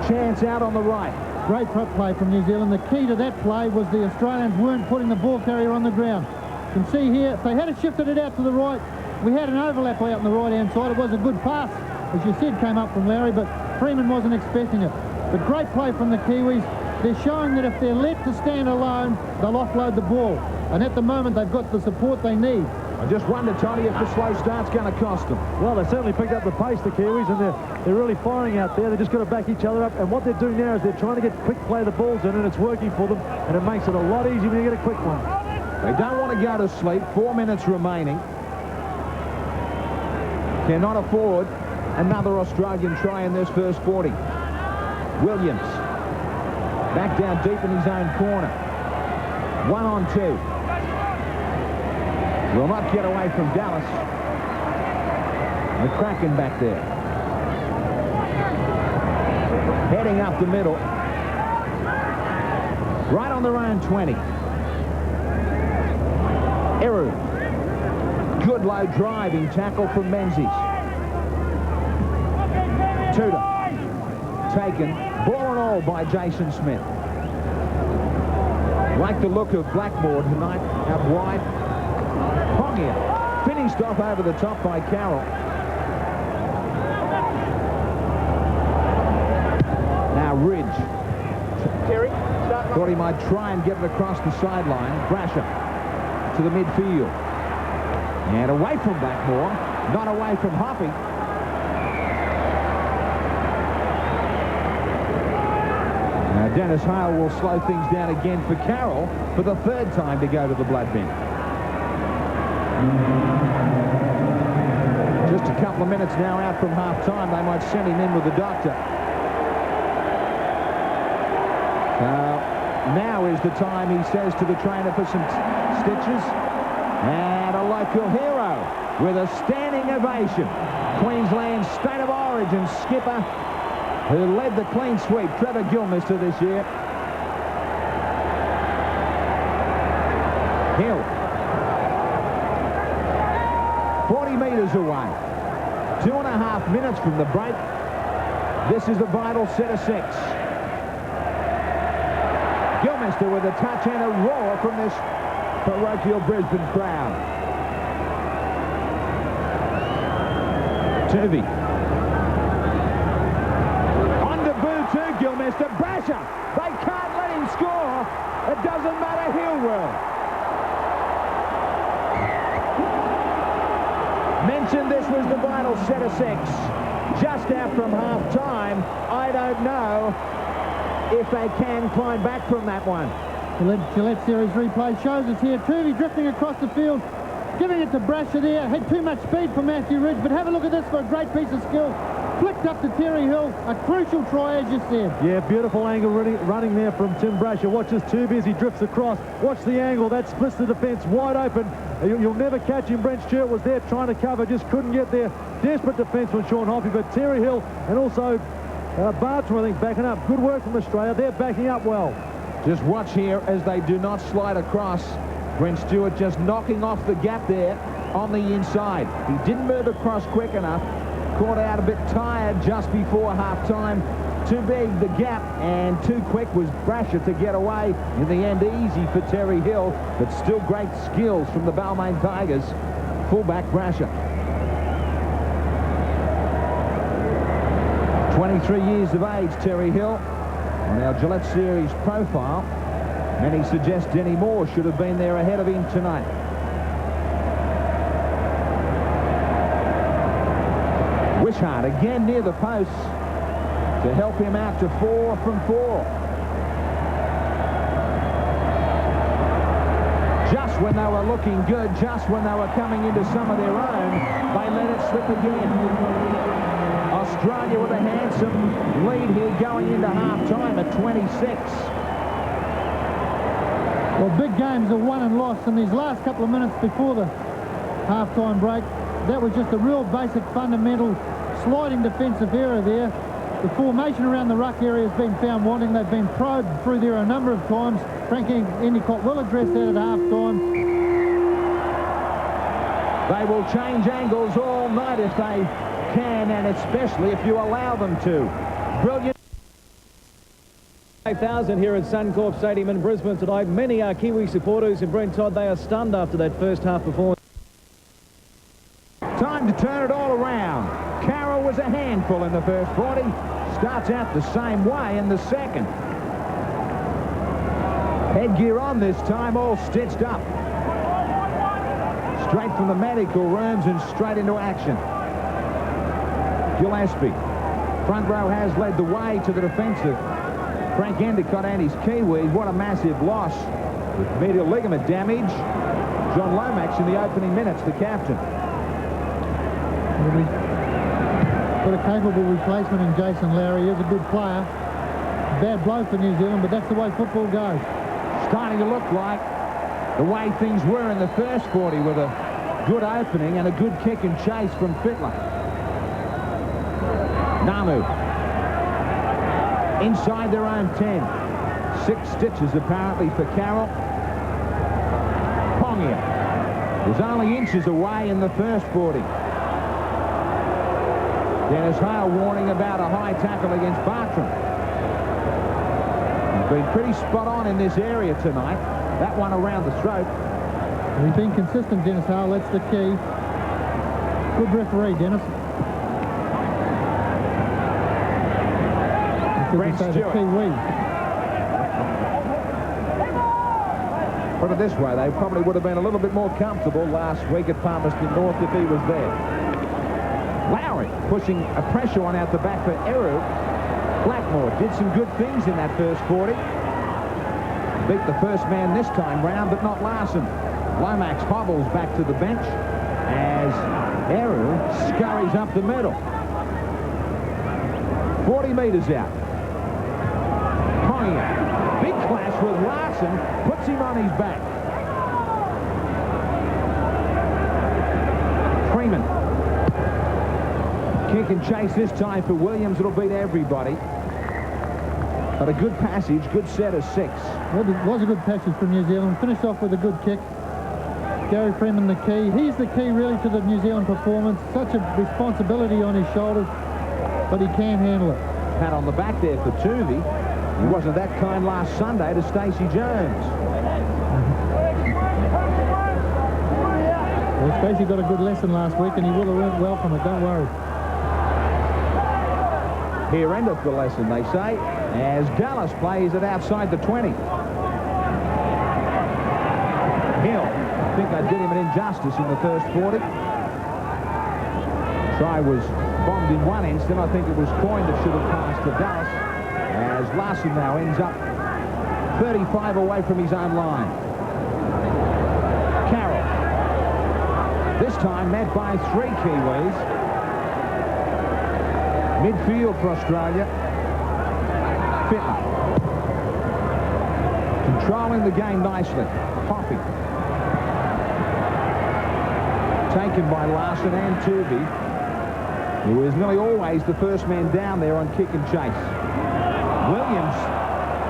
Speaker 1: chance out on the right.
Speaker 2: Great prop play from New Zealand. The key to that play was the Australians weren't putting the ball carrier on the ground. You can see here, if they had shifted it out to the right, we had an overlap out on the right-hand side. It was a good pass, as you said, came up from Lowry, but Freeman wasn't expecting it. But great play from the Kiwis. They're showing that if they're let to stand alone, they'll offload the ball. And at the moment, they've got the support they need.
Speaker 1: I just wonder, Tony, if the slow start's going to cost them.
Speaker 3: Well, they certainly picked up the pace, the Kiwis, and they're really firing out there. They've just got to back each other up. And what they're doing now is they're trying to get quick play the balls in, and it's working for them. And it makes it a lot easier when you get a quick one.
Speaker 1: They don't want to go to sleep. 4 minutes remaining. Cannot afford another Australian try in this first 40. Williams. Back down deep in his own corner. 1 on 2. Will not get away from Dallas. McCracken back there. Heading up the middle. Right on their own 20. Eru. Good low driving tackle from Menzies. Tudor. Taken. Ball and all by Jason Smith. Like the look of Blackmore tonight out wide. Pongia finished off over the top by Carroll. Now Ridge. Terry, thought he might try and get it across the sideline. Brasher to the midfield. And away from Blackmore, not away from Hoppy. Now Dennis Hale will slow things down again for Carroll for the third time to go to the blood bin. Just a couple of minutes now out from half-time. They might send him in with the doctor. Now is the time, he says to the trainer, for some stitches. And a local hero with a standing ovation. Queensland's State of Origin skipper who led the clean sweep, Trevor Gilmister, this year. Hill. 40 metres away. 2.5 minutes from the break. This is the vital set of 6. Gilmister with a touch and a roar from this parochial Brisbane crowd. Turvey. On debut to Gilmister. Brasher. They can't let him score. It doesn't matter, he'll will. Mentioned this was the vital set of 6. Just out from half-time. I don't know if they can climb back from that one.
Speaker 2: Gillette Series replay shows us here. Turvey drifting across the field, giving it to Brasher there. Had too much speed for Matthew Ridge, but have a look at this for a great piece of skill. Flicked up to Terry Hill. A crucial try, as you said.
Speaker 3: Yeah, beautiful angle running there from Tim Brasher. Watch this Turvey as he drifts across. Watch the angle. That splits the defence wide open. You'll never catch him. Brent Stewart was there trying to cover, just couldn't get there. Desperate defence from Sean Hoppy, but Terry Hill and also Bartram, I think, backing up. Good work from Australia. They're backing up well.
Speaker 1: Just watch here as they do not slide across Brent Stewart just knocking off the gap there on the inside. He didn't move across quick enough. Caught out a bit tired just before half-time. Too big the gap and too quick was Brasher to get away. In the end, easy for Terry Hill, but still great skills from the Balmain Tigers. Fullback Brasher. 23 years of age, Terry Hill. On our Gillette Series profile, many suggest Denny Moore should have been there ahead of him tonight. Wishart again near the posts to help him out to 4 from 4. Just when they were looking good, just when they were coming into some of their own, they let it slip again. Australia with a handsome lead here going into half-time at 26.
Speaker 2: Well, big games are won and lost in these last couple of minutes before the half-time break. That was just a real basic fundamental sliding defensive error there. The formation around the ruck area has been found wanting. They've been probed through there a number of times. Frank Endicott will address that at half-time.
Speaker 1: They will change angles all night if they can, and especially if you allow them to. Brilliant.
Speaker 4: 5,000 here at Suncorp Stadium in Brisbane tonight. Many are Kiwi supporters, and Brent Todd, they are stunned after that first half performance.
Speaker 1: Time to turn it all around. Carroll was a handful in the first 40. Starts out the same way in the second. Headgear on this time, all stitched up. Straight from the medical rooms and straight into action. Gillespie. Front row has led the way to the defensive. Frank Endicott and his Kiwis. What a massive loss with medial ligament damage. John Lomax in the opening minutes, the captain.
Speaker 2: Got a capable replacement in Jason Lowry. He is a good player. Bad blow for New Zealand, but that's the way football goes.
Speaker 1: Starting to look like the way things were in the first 40 with a good opening and a good kick and chase from Fittler. Namu. Inside their own 10. 6 stitches apparently for Carroll. Pongia was only inches away in the first 40. Dennis Hale warning about a high tackle against Bartram. He's been pretty spot on in this area tonight. That one around the throat.
Speaker 2: He's been consistent, Dennis Hale. That's the key. Good referee, Dennis.
Speaker 1: Brent Stewart. Put it this way, they probably would have been a little bit more comfortable last week at Palmerston North if he was there. Lowry pushing a pressure one out the back for Eru. Blackmore did some good things in that first 40. Beat the first man this time round, but not Larson. Lomax hobbles back to the bench as Eru scurries up the middle. 40 metres out. Pongia. Big clash with Larson. Puts him on his back. Freeman. Kick and chase this time for Williams. It'll beat everybody. But a good passage, good set of 6.
Speaker 2: Well, it was a good passage from New Zealand. Finished off with a good kick. Gary Freeman the key. He's the key really to the New Zealand performance. Such a responsibility on his shoulders, but he can handle it.
Speaker 1: Pat on the back there for Tuvey. He wasn't that kind last Sunday to Stacey Jones.
Speaker 2: Well, Stacey got a good lesson last week, and he will have learned well from it, don't worry.
Speaker 1: Here endeth the lesson, they say, as Dallas plays it outside the 20. Hill. I think they did him an injustice in the first 40. Try was bombed in one instant. I think it was Coyne that should have passed to Dallas, as Larson now ends up 35 away from his own line. Carroll. This time met by 3 Kiwis. Midfield for Australia. Fittler. Controlling the game nicely. Hoppy. Taken by Larson and Tuvey, who is nearly always the first man down there on kick and chase. Williams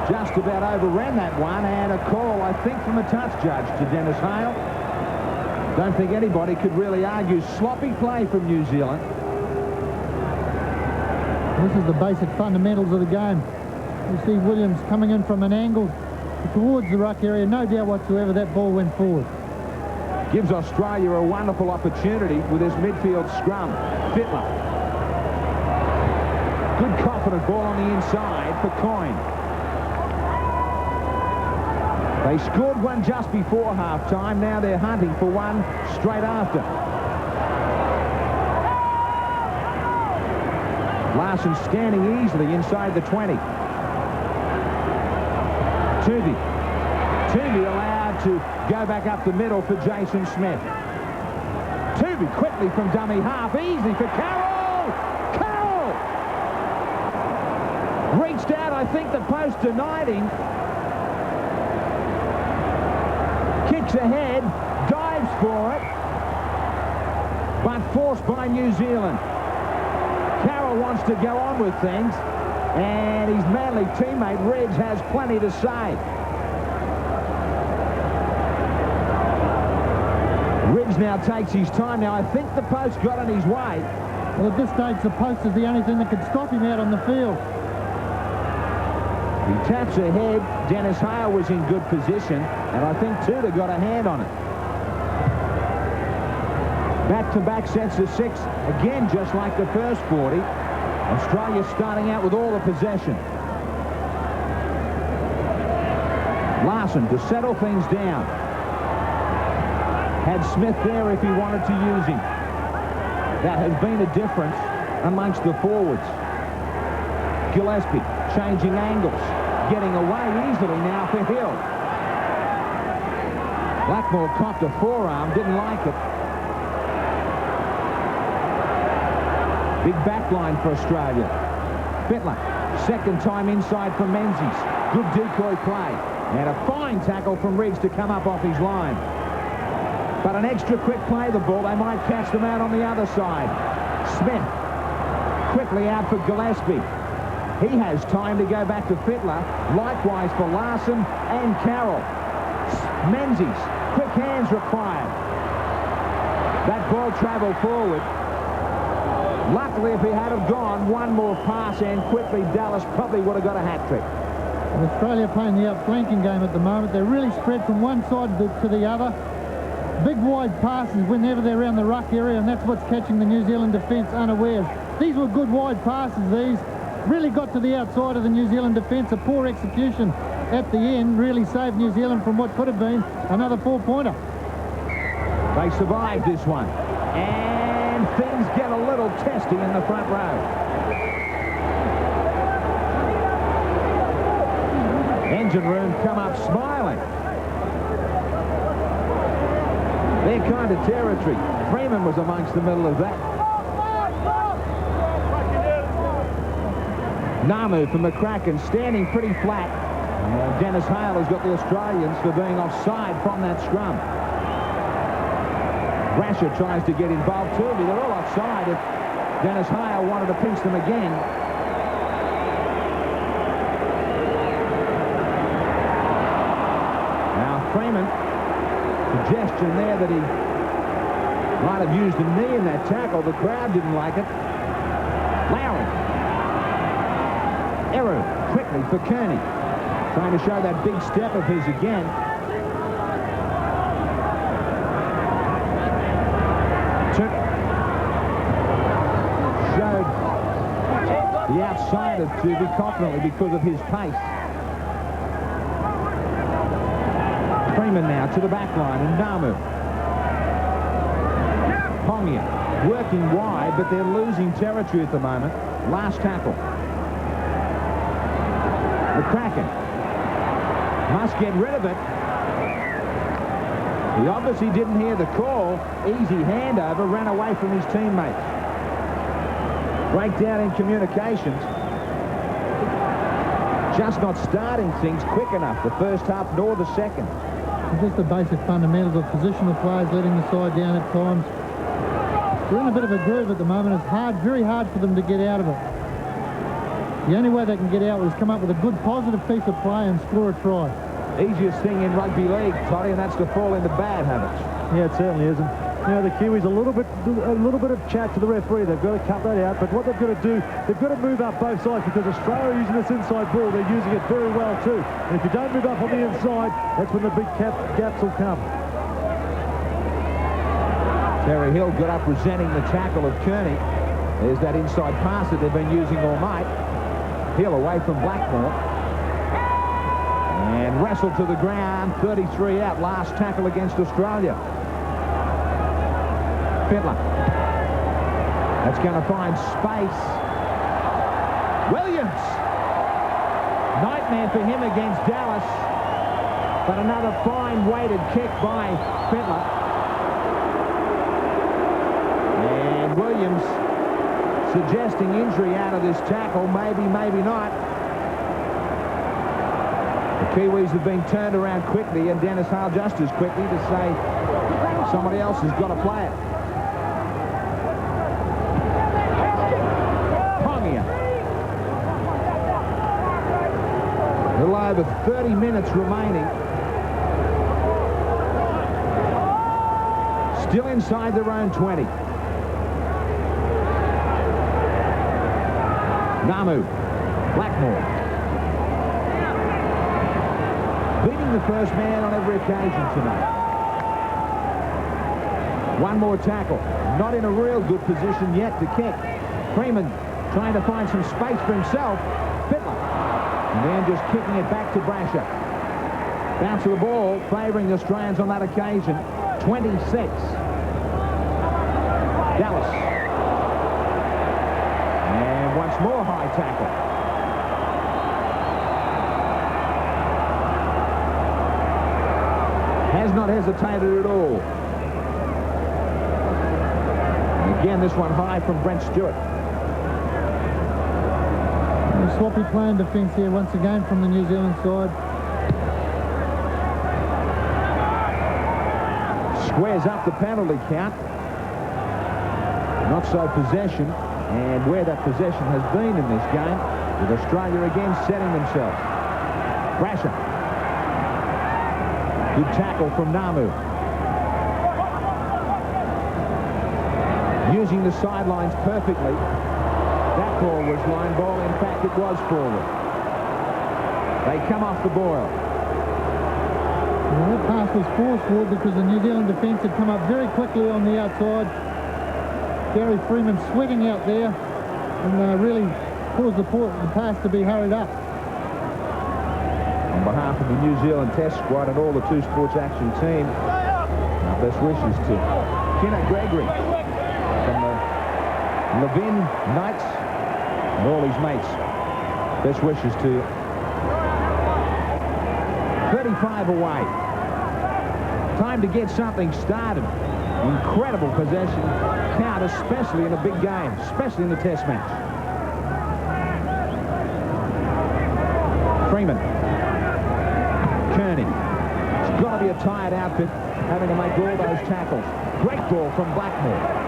Speaker 1: Just about overran that one, and a call, I think, from a touch judge to Dennis Hale. Don't think anybody could really argue sloppy play from New Zealand.
Speaker 2: This is the basic fundamentals of the game. You see Williams coming in from an angle towards the ruck area. No doubt whatsoever that ball went forward.
Speaker 1: Gives Australia a wonderful opportunity with his midfield scrum. Fittler. Good confident ball on the inside for Coyne. They scored one just before half-time. Now they're hunting for one straight after. Larson scanning easily inside the 20. Tuvey allowed to go back up the middle for Jason Smith. Tuvey quickly from dummy half. Easy for Carroll! Carroll! Reached out. I think the post denied him. Kicks ahead. Dives for it. But forced by New Zealand. Carroll wants to go on with things. And his Manly teammate, Reg, has plenty to say. Reg now takes his time. Now, I think the post got in his way.
Speaker 2: Well, at this stage, the post is the only thing that could stop him out on the field.
Speaker 1: He taps ahead. Dennis Hale was in good position, and I think Tudor got a hand on it. Back-to-back sets of 6, again, just like the first 40. Australia starting out with all the possession. Larson to settle things down. Had Smith there if he wanted to use him. That has been a difference amongst the forwards. Gillespie changing angles. Getting away easily now for Hill. Blackmore copped a forearm, didn't like it. Big back line for Australia. Fittler, second time inside for Menzies. Good decoy play. And a fine tackle from Riggs to come up off his line. But an extra quick play the ball. They might catch them out on the other side. Smith quickly out for Gillespie. He has time to go back to Fittler. Likewise for Larson and Carroll. Menzies, quick hands required. That ball travelled forward. Luckily, if he had have gone, one more pass and quickly Dallas probably would have got a hat-trick.
Speaker 2: Australia playing the outflanking game at the moment. They're really spread from one side to the other. Big wide passes whenever they're around the ruck area, and that's what's catching the New Zealand defence unawares. These were good wide passes, these. Really got to the outside of the New Zealand defence. A poor execution at the end really saved New Zealand from what could have been another 4-pointer.
Speaker 1: They survived this one. And things get a little testy in the front row. Engine room come up smiling. Their kind of territory. Freeman was amongst the middle of that. Namu for McCracken, standing pretty flat. Dennis Hale has got the Australians for being offside from that scrum. Brasher tries to get involved too, but they're all offside if Dennis Hale wanted to pinch them again. Now Freeman, suggestion there that he might have used a knee in that tackle. The crowd didn't like it. Lowry. Eru quickly for Kearney. Trying to show that big step of his again. Showed the outside of Tuvey confidently because of his pace. Freeman now to the back line, and Namu. Pongia working wide, but they're losing territory at the moment. Last tackle. McCracken must get rid of it. He obviously didn't hear the call. Easy handover, ran away from his teammates. Breakdown in communications. Just not starting things quick enough, the first half nor the second.
Speaker 2: Just the basic fundamentals of positional players letting the side down at times. They're in a bit of a groove at the moment. It's hard, very hard for them to get out of it. The only way they can get out is come up with a good positive piece of play and score a try.
Speaker 1: Easiest thing in rugby league, Toddy, and that's to fall into bad habits.
Speaker 3: Yeah, it certainly isn't. You know, the Kiwis a little bit of chat to the referee. They've got to cut that out. But what they've got to do, they've got to move up both sides, because Australia are using this inside ball. They're using it very well too. And if you don't move up on the inside, that's when the big gaps will come.
Speaker 1: Terry Hill got up resenting the tackle of Kearney. There's that inside pass that they've been using all night. Hill away from Blackmore. And wrestled to the ground, 33 out, last tackle against Australia. Fittler. That's going to find space. Williams. Nightmare for him against Dallas. But another fine weighted kick by Fittler. And Williams suggesting injury out of this tackle. Maybe, maybe not. The Kiwis have been turned around quickly, and Dennis Hale just as quickly to say somebody else has got to play it. A little over 30 minutes remaining. Still inside their own 20. Namu. Blackmore. Beating the first man on every occasion tonight. One more tackle. Not in a real good position yet to kick. Freeman trying to find some space for himself. Fittler. And then just kicking it back to Brasher. Bounce of the ball favouring the Australians on that occasion. 26. Dallas. And once more high tackle. Has not hesitated at all. And again, this one high from Brent Stewart.
Speaker 2: Sloppy play and defence here once again from the New Zealand side.
Speaker 1: Squares up the penalty count. Not so possession, and where that possession has been in this game, with Australia again setting themselves. Brasher. Good tackle from Namu. Using the sidelines perfectly. That ball was line ball. In fact, it was forward. They come off the boil.
Speaker 2: Well, that pass was forced forward because the New Zealand defence had come up very quickly on the outside. Gary Freeman sweating out there and really caused the pass to be hurried up.
Speaker 1: On behalf of the New Zealand Test squad and all the Two Sports Action team, our best wishes to Kenneth Gregory from the Levin Knights and all his mates. Best wishes to you. 35 away. Time to get something started. Incredible possession count, especially in a big game, especially in the Test match. Freeman. Kearney. It's got to be a tired outfit having to make all those tackles. Great ball from Blackmore.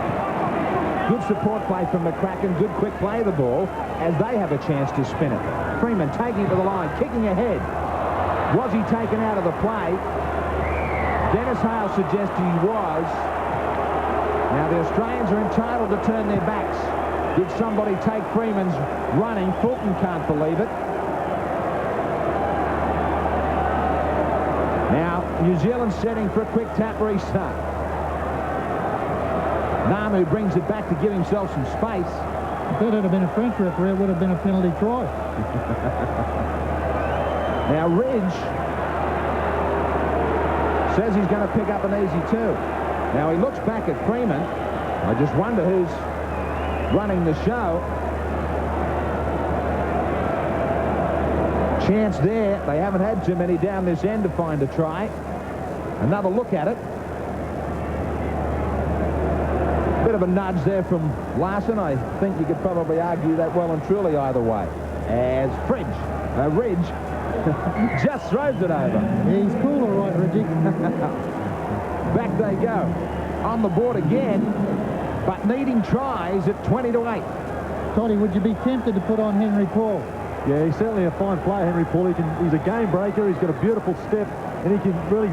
Speaker 1: Good support play from McCracken. Good quick play of the ball as they have a chance to spin it. Freeman taking it to the line, kicking ahead. Was he taken out of the play? Dennis Hale suggests he was. Now the Australians are entitled to turn their backs. Did somebody take Freeman's running? Fulton can't believe it. Now New Zealand setting for a quick tap restart. Namu brings it back to give himself some space.
Speaker 2: If that had been a French referee, it would have been a penalty try.
Speaker 1: Now Ridge says he's going to pick up an easy two. Now he looks back at Freeman. I just wonder who's running the show. Chance there. They haven't had too many down this end to find a try. Another look at it. Bit of a nudge there from Larson. I think you could probably argue that well and truly either way. As Ridge just throws it over.
Speaker 2: Yeah, he's cool, all right, Reggie.
Speaker 1: Back they go. On the board again, but needing tries at 20 to 8.
Speaker 2: Toddy, would you be tempted to put on Henry Paul?
Speaker 3: Yeah, he's certainly a fine player, Henry Paul. He's a game breaker. He's got a beautiful step, and he can really,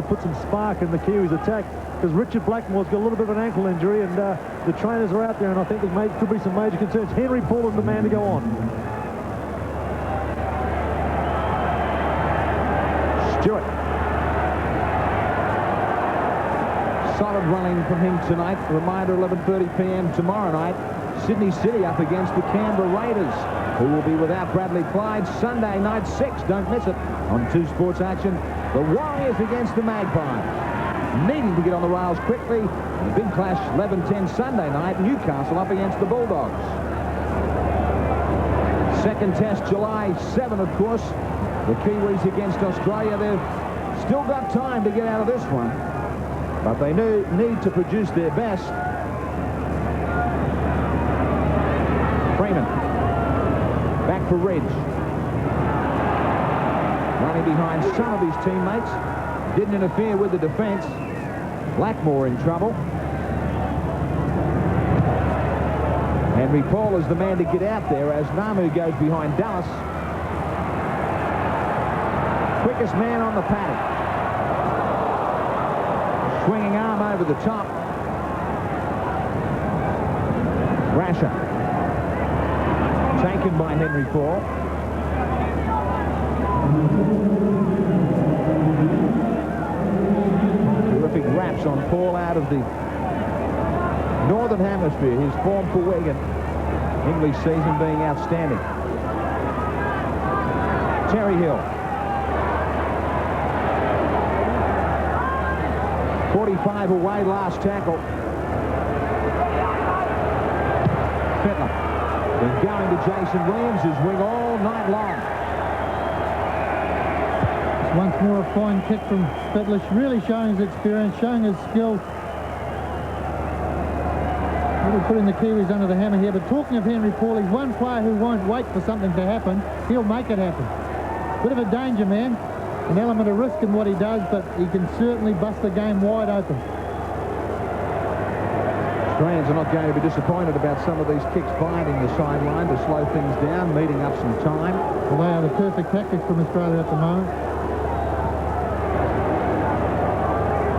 Speaker 3: put some spark in the Kiwis' attack. Because Richard Blackmore's got a little bit of an ankle injury, and the trainers are out there, and I think there could be some major concerns. Henry Paul is the man to go on.
Speaker 1: Stewart. Solid running from him tonight. Reminder, 11:30 p.m. tomorrow night. Sydney City up against the Canberra Raiders, who will be without Bradley Clyde. Sunday night, 6. Don't miss it on 2 Sports Action. The Warriors against the Magpies, needing to get on the rails quickly. And the big clash, 11:10 Sunday night. Newcastle up against the Bulldogs. Second test, July 7, of course. The Kiwis against Australia. They've still got time to get out of this one, but they need to produce their best. Freeman. Back for Ridge. Running behind some of his teammates. Didn't interfere with the defence. Blackmore in trouble. Henry Paul is the man to get out there as Namu goes behind Dallas. Quickest man on the paddock. Swinging arm over the top. Rasher. Taken by Henry Paul. Terrific raps on Paul out of the Northern Hemisphere. His form for Wigan, English season being outstanding. Terry Hill. 45 away, last tackle. Fittler. Been going to Jason Williams, his wing all night long.
Speaker 2: Once more a fine kick from Fittler, really showing his experience, showing his skill. Really putting the Kiwis under the hammer here. But talking of Henry Paul, he's one player who won't wait for something to happen. He'll make it happen. Bit of a danger man. An element of risk in what he does, but he can certainly bust the game wide open.
Speaker 1: Australians are not going to be disappointed about some of these kicks finding the sideline to slow things down, meeting up some time.
Speaker 2: Well, they are the perfect tactics from Australia at the moment.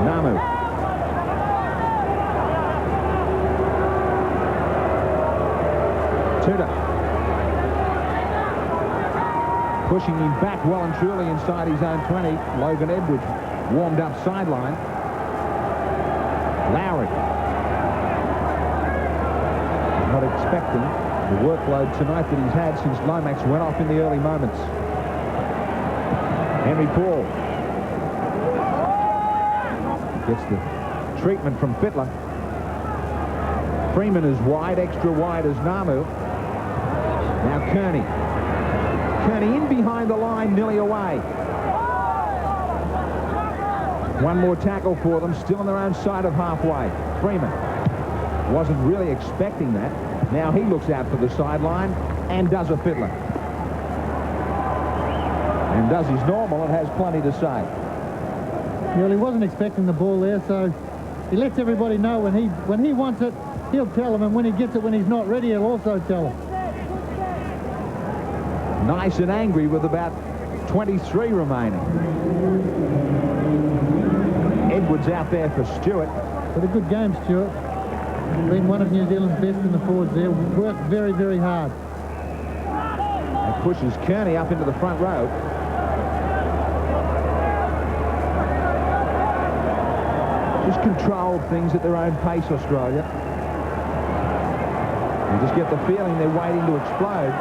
Speaker 1: Namu. Tudor. Pushing him back well and truly inside his own 20. Logan Edwards warmed up sideline. Lowry. Not expecting the workload tonight that he's had since Lomax went off in the early moments. Henry Paul. Gets the treatment from Fittler. Freeman is wide, extra wide as Namu. Now Kearney. Kearney in behind the line, nearly away. One more tackle for them, still on their own side of halfway. Freeman wasn't really expecting that. Now he looks out for the sideline and does a Fittler. And does his normal and has plenty to say.
Speaker 2: Well, he wasn't expecting the ball there, so he lets everybody know when he wants it, he'll tell them, and when he gets it when he's not ready, he'll also tell them.
Speaker 1: Nice and angry with about 23 remaining. Edwards out there for Stewart.
Speaker 2: But a good game, Stewart. Been one of New Zealand's best in the forwards there. Worked very, very hard.
Speaker 1: And pushes Kearney up into the front row. Just controlled things at their own pace, Australia. You just get the feeling they're waiting to explode.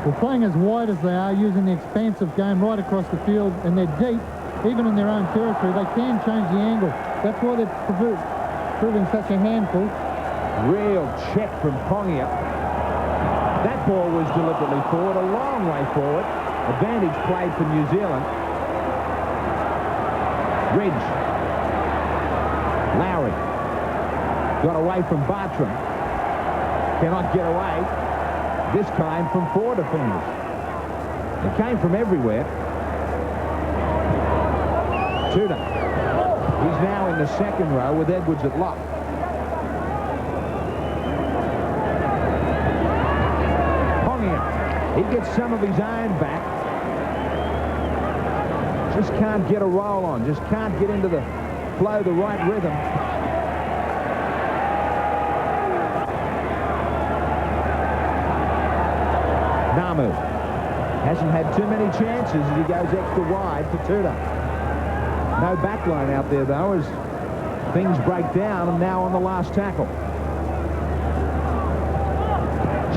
Speaker 2: Well, playing as wide as they are, using the expansive game right across the field, and they're deep, even in their own territory, they can change the angle. That's why they're proving such a handful.
Speaker 1: Real check from Pongia. That ball was deliberately forward, a long way forward. Advantage played for New Zealand. Ridge. Lowry. Got away from Bartram. Cannot get away. This time from 4 defenders. It came from everywhere. Tudor. He's now in the second row with Edwards at lock. He gets some of his own back. Just can't get a roll on. Just can't get into the flow, the right rhythm. Namu hasn't had too many chances as he goes extra wide for Tudor. No backline out there, though, as things break down, and now on the last tackle.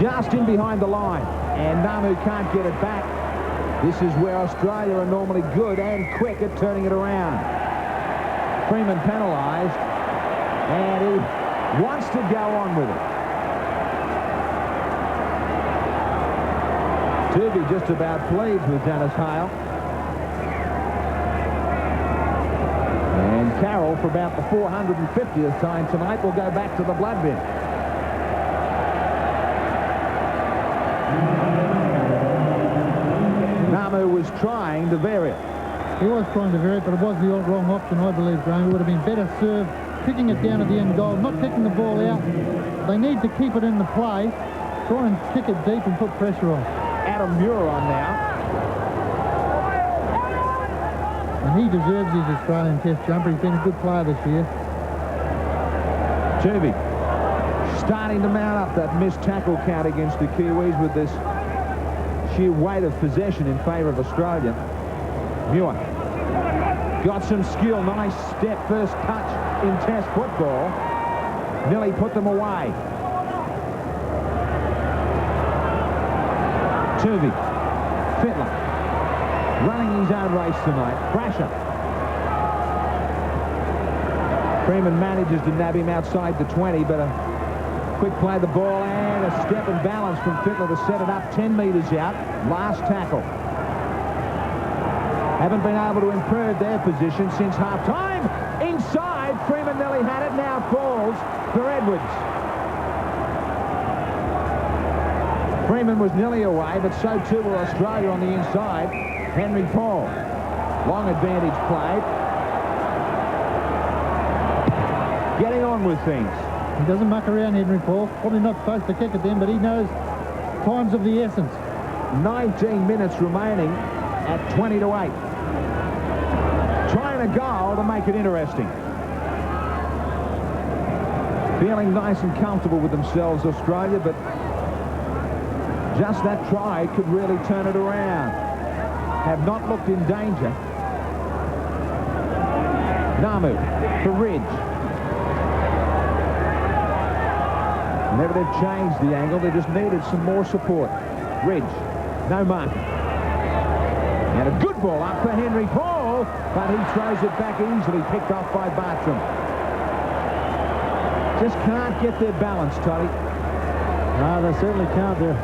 Speaker 1: Just in behind the line, and Namu can't get it back. This is where Australia are normally good and quick at turning it around. Freeman penalised, and he wants to go on with it. Tooby just about pleased with Dennis Hale. And Carroll, for about the 450th time tonight, will go back to the blood bin. Namu was trying to vary it.
Speaker 2: He was trying to vary it, but it was the wrong option, I believe, Graham. It would have been better served, kicking it down at the end goal, not kicking the ball out. They need to keep it in the play, try and kick it deep and put pressure on.
Speaker 1: Adam Muir on now.
Speaker 2: And he deserves his Australian Test jumper. He's been a good player this year.
Speaker 1: Tooby starting to mount up that missed tackle count against the Kiwis with this sheer weight of possession in favour of Australia. Muir got some skill. Nice step, first touch in Test football. Nearly put them away. Tooby, Fittler, running his own race tonight. Brasher. Freeman manages to nab him outside the 20, but a quick play the ball and a step and balance from Fittler to set it up 10 metres out. Last tackle. Haven't been able to improve their position since half-time. Inside, Freeman nearly had it, now falls for Edwards. Freeman was nearly away, but so too were Australia on the inside. Henry Paul. Long advantage played. Getting on with things.
Speaker 2: He doesn't muck around, Henry Paul. Probably not supposed to kick at them, but he knows time's of the essence.
Speaker 1: 19 minutes remaining at 20-8. Trying a goal to make it interesting. Feeling nice and comfortable with themselves, Australia, but just that try could really turn it around. Have not looked in danger. Namu for Ridge. Whenever they've changed the angle, they just needed some more support. Ridge, no mark. And a good ball up for Henry Paul, but he throws it back easily, picked off by Bartram. Just can't get their balance, Toddy.
Speaker 3: No, they certainly can't. They're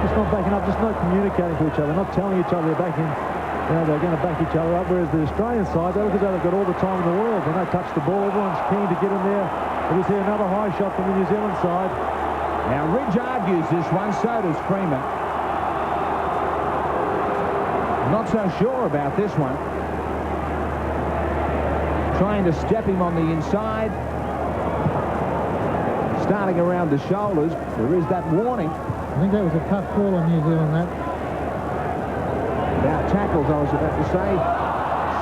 Speaker 3: just not backing up, just not communicating to each other, not telling each other they're backing, they're going to back each other up, whereas the Australian side, they look as though they've got all the time in the world. When they touch the ball, everyone's keen to get in there. We see another high shot from the New Zealand side.
Speaker 1: Now, Ridge argues this one, so does Freeman. Not so sure about this one. Trying to step him on the inside. Starting around the shoulders. There is that warning.
Speaker 2: I think that was a tough call on New Zealand, that.
Speaker 1: About tackles, I was about to say.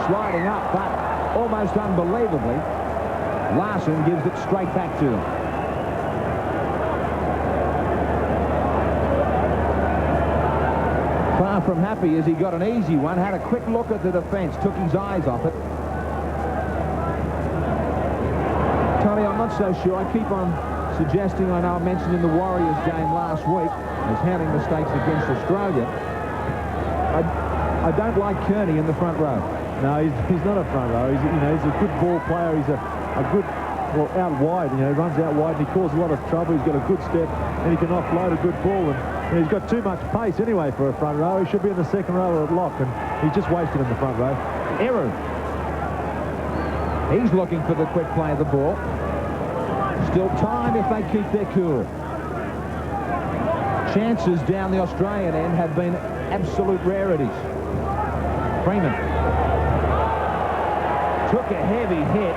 Speaker 1: Sliding up, but almost unbelievably, Larson gives it straight back to them. Far from happy as he got an easy one. Had a quick look at the defence. Took his eyes off it. Tony, I'm not so sure. I keep on suggesting, I know I mentioned in the Warriors game last week, as handling mistakes against Australia. I don't like Kearney in the front row.
Speaker 3: No, he's not a front row. He's a good ball player. He's a good, well, out wide. He runs out wide and he causes a lot of trouble. He's got a good step and he can offload a good ball. And he's got too much pace anyway for a front row. He should be in the second row at lock, and he's just wasted in the front row.
Speaker 1: Eru. He's looking for the quick play of the ball. Still time if they keep their cool. Chances down the Australian end have been absolute rarities. Freeman took a heavy hit.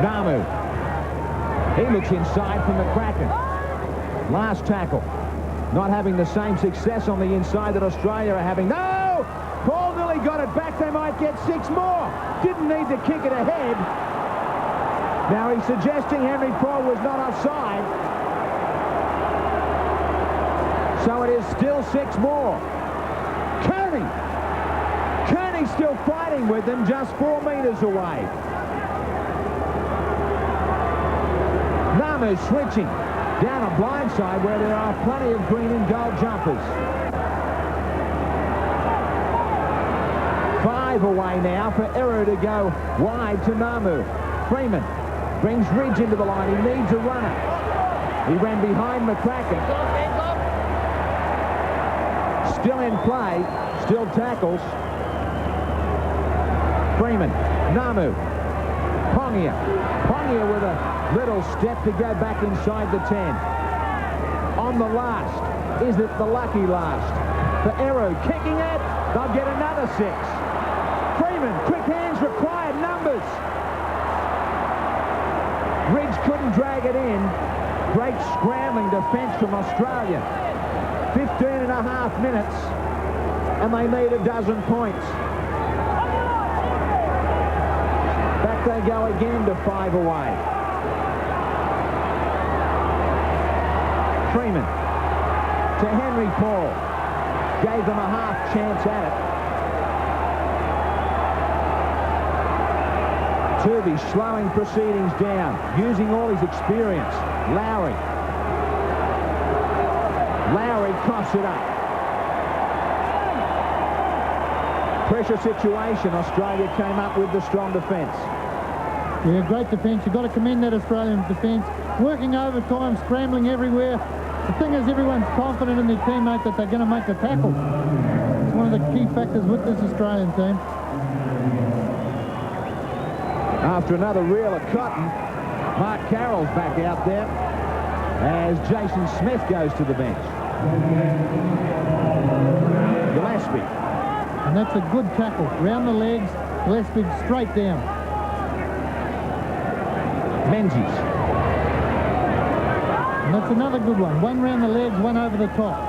Speaker 1: Namu. He looks inside from the Kraken. Last tackle. Not having the same success on the inside that Australia are having. No! Paul nearly got it back. They might get 6 more. Didn't need to kick it ahead. Now he's suggesting Henry Paul was not offside. So it is still 6 more. Kearney's still fighting with them, just 4 metres away. Namu switching down a blind side where there are plenty of green and gold jumpers. 5 away now for Eru to go wide to Namu. Freeman brings Ridge into the line. He needs a runner. He ran behind McCracken. Still in play, still tackles. Freeman, Namu, Pongia with a little step to go back inside the 10. On the last, is it the lucky last? For Eru, kicking it, they'll get another 6. Freeman, quick hands required, numbers. Ridge couldn't drag it in. Great scrambling defence from Australia. 15.5 minutes, and they need a dozen points. Back they go again to 5 away. Freeman to Henry Paul. Gave them a half chance at it. Turvey slowing proceedings down, using all his experience. Lowry coughs it up. Pressure situation. Australia came up with the strong defence.
Speaker 2: Yeah, great defence. You've got to commend that Australian defence. Working overtime, scrambling everywhere. The thing is, everyone's confident in their teammate that they're going to make the tackle. It's one of the key factors with this Australian team.
Speaker 1: After another reel of cotton, Mark Carroll's back out there as Jason Smith goes to the bench. Gillespie.
Speaker 2: And that's a good tackle. Round the legs, Gillespie straight down.
Speaker 1: Menzies.
Speaker 2: And that's another good one. One round the legs, one over the top.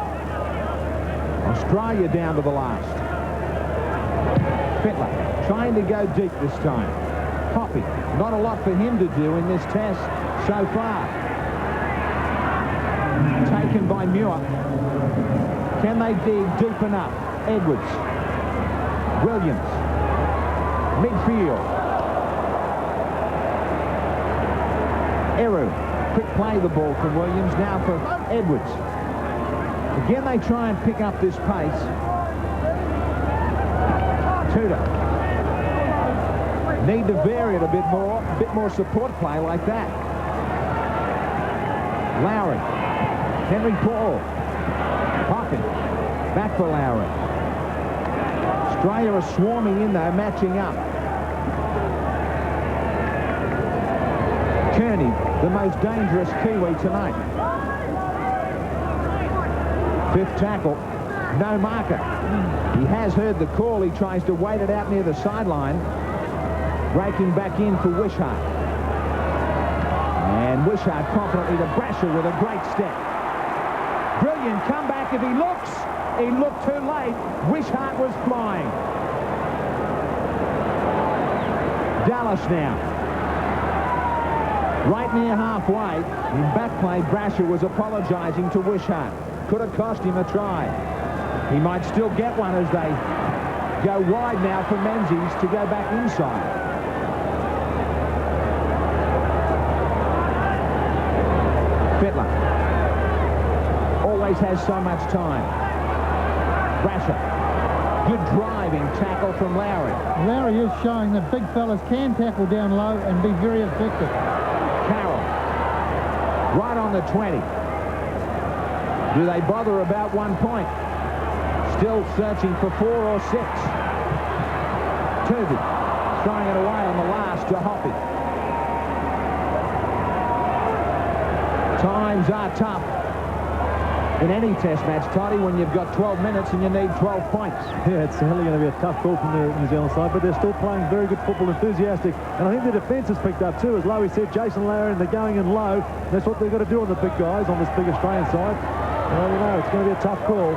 Speaker 1: Australia down to the last. Fittler trying to go deep this time. Hoppy, not a lot for him to do in this test so far. Taken by Muir. Can they dig deep enough? Edwards. Williams. Midfield. Eru. Quick play the ball from Williams. Now for Edwards. Again, they try and pick up this pace. Tudor. Need to vary it a bit more support play like that. Lowry. Henry Paul. Hawkins. Back for Lowry. Australia are swarming in there, matching up. Kearney, the most dangerous Kiwi tonight. 5th tackle. No marker. He has heard the call. He tries to wait it out near the sideline. Breaking back in for Wishart. And Wishart confidently to Brasher with a great step. Brilliant comeback. If he looked too late. Wishart was flying. Dallas now. Right near halfway. In back play, Brasher was apologising to Wishart. Could have cost him a try. He might still get one as they go wide now for Menzies to go back inside. Fittler always has so much time. Brasher. Good driving tackle from Lowry.
Speaker 2: Lowry is showing that big fellas can tackle down low and be very effective.
Speaker 1: Carroll. Right on the 20. Do they bother about 1 point? Still searching for 4 or 6. Turvey throwing it away on the last to Hoppy. Times are tough. in any test match, Toddy, when you've got 12 minutes and you need 12 points.
Speaker 3: Yeah, it's certainly going to be a tough call from the New Zealand side, but they're still playing very good football, enthusiastic. And I think the defence has picked up too. As Lowy said, Jason Lowry, and they're going in low. That's what they've got to do on the big guys, on this big Australian side. Well, you know, it's going to be a tough call.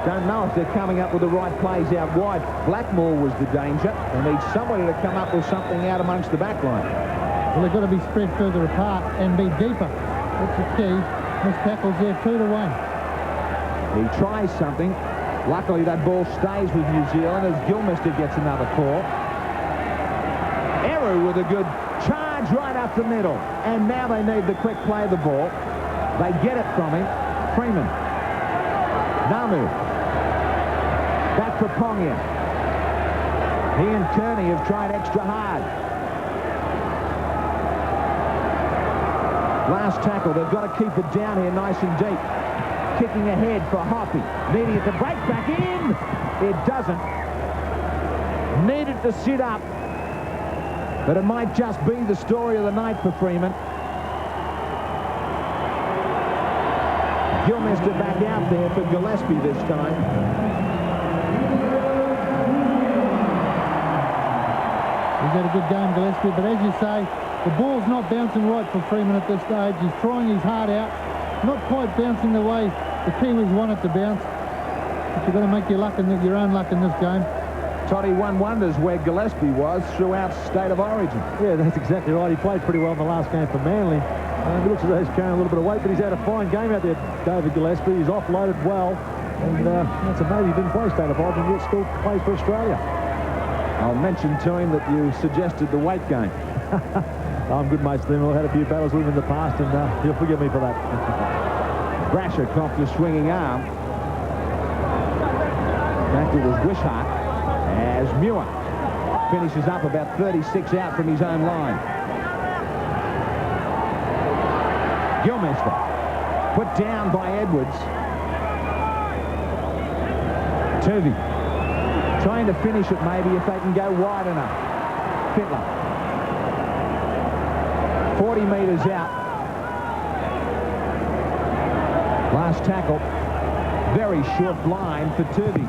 Speaker 1: Don't know if they're coming up with the right plays out wide. Blackmore was the danger. They need somebody to come up with something out amongst the back line.
Speaker 2: Well, they've got to be spread further apart and be deeper. That's the key. Missed tackles there, 2 to 1.
Speaker 1: He tries something. Luckily, that ball stays with New Zealand as Gilmister gets another call. Eru with a good charge right up the middle. And now they need the quick play of the ball. They get it from him. Freeman. Namu. Back for Pongia. He and Kearney have tried extra hard. Last tackle. They've got to keep it down here nice and deep. Kicking ahead for Hoppy. Needing it to break back in. It doesn't. Needed to sit up. But it might just be the story of the night for Freeman. Gilmister back out there for Gillespie this time.
Speaker 2: He's had a good game, Gillespie, but as you say, the ball's not bouncing right for Freeman at this stage. He's trying his heart out. Not quite bouncing the way the Kiwis want it to bounce. But you've got to make your own luck in this game.
Speaker 1: Toddy, one wonders where Gillespie was throughout State of Origin.
Speaker 3: Yeah, that's exactly right. He played pretty well in the last game for Manly. He looks as though he's carrying a little bit of weight, but he's had a fine game out there, David Gillespie. He's offloaded well. And that's amazing. He didn't play State of Origin, yet still plays for Australia.
Speaker 1: I'll mention to him that you suggested the weight game.
Speaker 3: I'm good mates with him. I've had a few battles with him in the past, and he'll forgive me for that.
Speaker 1: Brasher cocked the swinging arm. Back it was Wishart as Muir finishes up about 36 out from his own line. Gilmister put down by Edwards. Turvey trying to finish it maybe if they can go wide enough. Fittler. 40 metres out. Last tackle. Very short line for Turvey.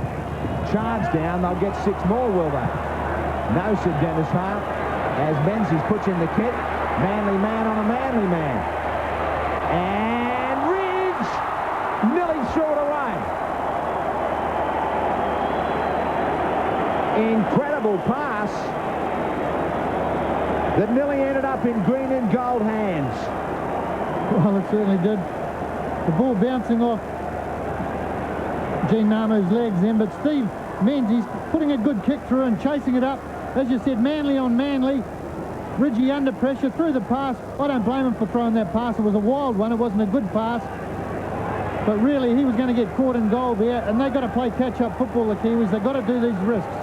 Speaker 1: Charge down. They'll get 6 more, will they? No, said Dennis Hale. As Menzies puts in the kick. Manly man on a Manly man. And Ridge nearly threw it away. Incredible pass that nearly ended up in green and gold hands.
Speaker 2: Well, it certainly did. The ball bouncing off Gene Namu's legs then, but Steve Menzies putting a good kick through and chasing it up. As you said, Manly on Manly. Ridgie under pressure, through the pass. I don't blame him for throwing that pass. It was a wild one. It wasn't a good pass. But really, he was going to get caught in goal there, and they've got to play catch-up football, the Kiwis. They've got to do these risks.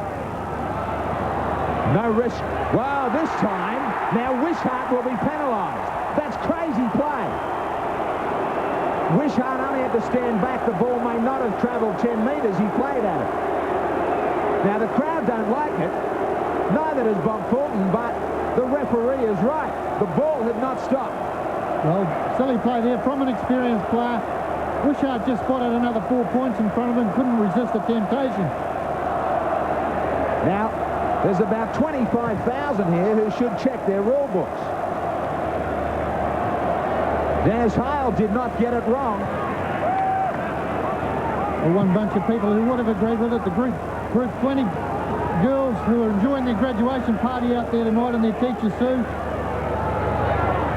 Speaker 1: No risk. Well, this time, now Wishart will be penalised. That's crazy play. Wishart only had to stand back. The ball may not have travelled 10 metres. He played at it. Now, the crowd don't like it. Neither does Bob Fulton, but the referee is right. The ball had not stopped.
Speaker 2: Well, silly play there from an experienced player. Wishart just spotted another 4 points in front of him, couldn't resist the temptation.
Speaker 1: Now, there's about 25,000 here who should check their rule books. Dennis Hale did not get it wrong.
Speaker 2: Well, one bunch of people who would have agreed with it, the group 20 girls who are enjoying their graduation party out there tonight in their teacher suit.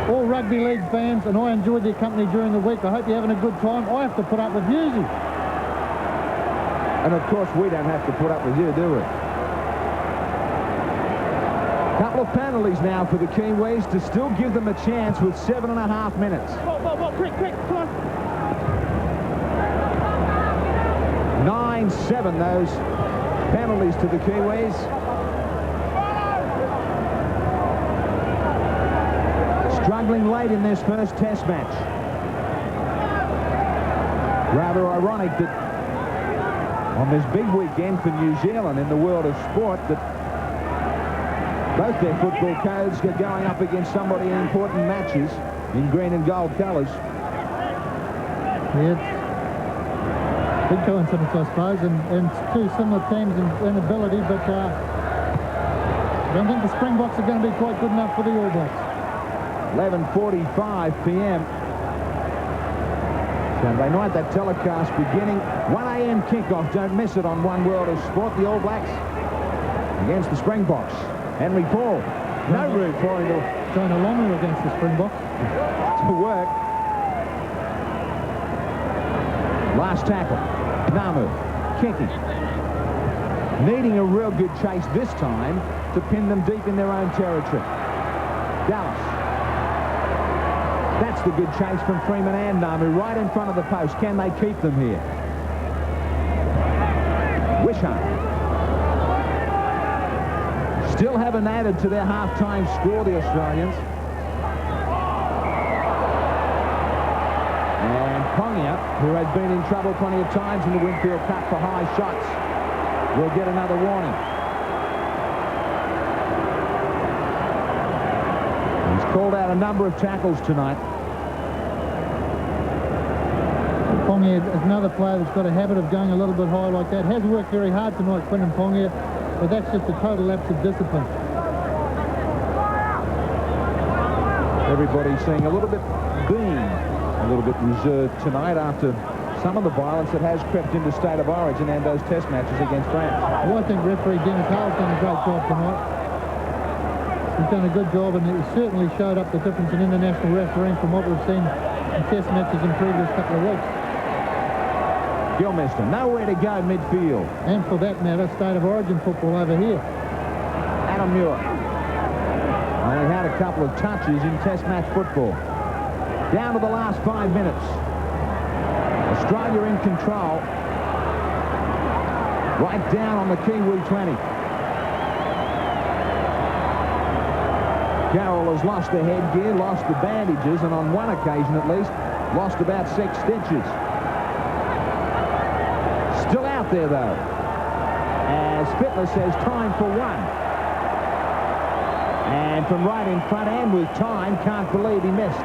Speaker 2: All rugby league fans, and I enjoyed their company during the week. I hope you're having a good time. I have to put up with you.
Speaker 1: And of course, we don't have to put up with you, do we? Couple of penalties now for the Kiwis to still give them a chance with 7.5 minutes.
Speaker 2: Quick, come on.
Speaker 1: 9-7, those penalties to the Kiwis. Struggling late in this first test match. Rather ironic that on this big weekend for New Zealand in the world of sport that both their football codes are going up against somebody in important matches in green and gold colours.
Speaker 2: Yes, Big coincidence, I suppose, and two similar teams in ability, but I don't think the Springboks are going to be quite good enough for the All Blacks.
Speaker 1: 11:45 p.m. Saturday night, that telecast beginning. 1 a.m. kickoff. Don't miss it on One World of Sport. The All Blacks against the Springboks. Henry Paul. No room for him to
Speaker 2: Trying to Lomu against the Springboks.
Speaker 1: work. Last tackle. Namu kicking. Needing a real good chase this time to pin them deep in their own territory. Dallas. That's the good chase from Freeman and Namu right in front of the post. Can they keep them here? Wishart. Still haven't added to their half-time score, the Australians. And Pongia, who has been in trouble plenty of times in the Winfield Cup for high shots, will get another warning. He's called out a number of tackles tonight.
Speaker 2: Pongia is another player that's got a habit of going a little bit high like that. Has worked very hard tonight, Quinton Pongia, but that's just a total lapse of discipline.
Speaker 1: Everybody's seeing a little bit reserved tonight after some of the violence that has crept into State of Origin and those test matches against France.
Speaker 2: Well, I think referee Dennis Hale's done a great job tonight. He's done a good job, and it certainly showed up the difference in international refereeing from what we've seen in test matches in previous couple of weeks.
Speaker 1: Gilmester, nowhere to go midfield.
Speaker 2: And for that matter, State of Origin football over here.
Speaker 1: Adam Muir only had a couple of touches in test match football. Down to the last 5 minutes. Australia in control. Right down on the Kiwi 20. Carroll has lost the headgear, lost the bandages, and on one occasion at least, lost about 6 stitches. Still out there, though, as Fittler says time for one. And from right in front and with time, can't believe he missed.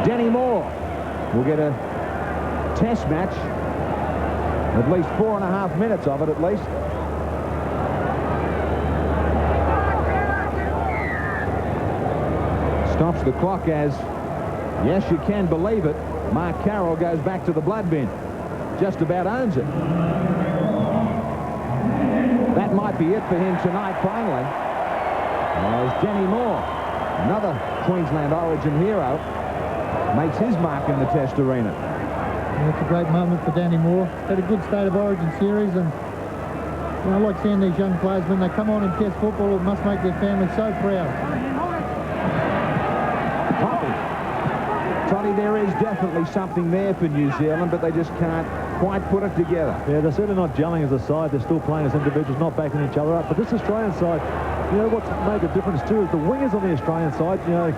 Speaker 1: Denny Moore will get a test match, at least 4.5 minutes of it at least. Stops the clock as, yes, you can believe it, Mark Carroll goes back to the blood bin. Just about owns it. That might be it for him tonight, finally. As Denny Moore, another Queensland Origin hero, makes his mark in the test arena.
Speaker 2: Yeah, it's a great moment for Danny Moore. Had a good State of Origin series, and you know, I like seeing these young players when they come on in test football. It must make their family so proud.
Speaker 1: Toddy, there is definitely something there for New Zealand, but they just can't quite put it together.
Speaker 3: Yeah, they're certainly not gelling as a side. They're still playing as individuals, not backing each other up. But this Australian side, you know, what's made the difference too is the wingers on the Australian side, you know,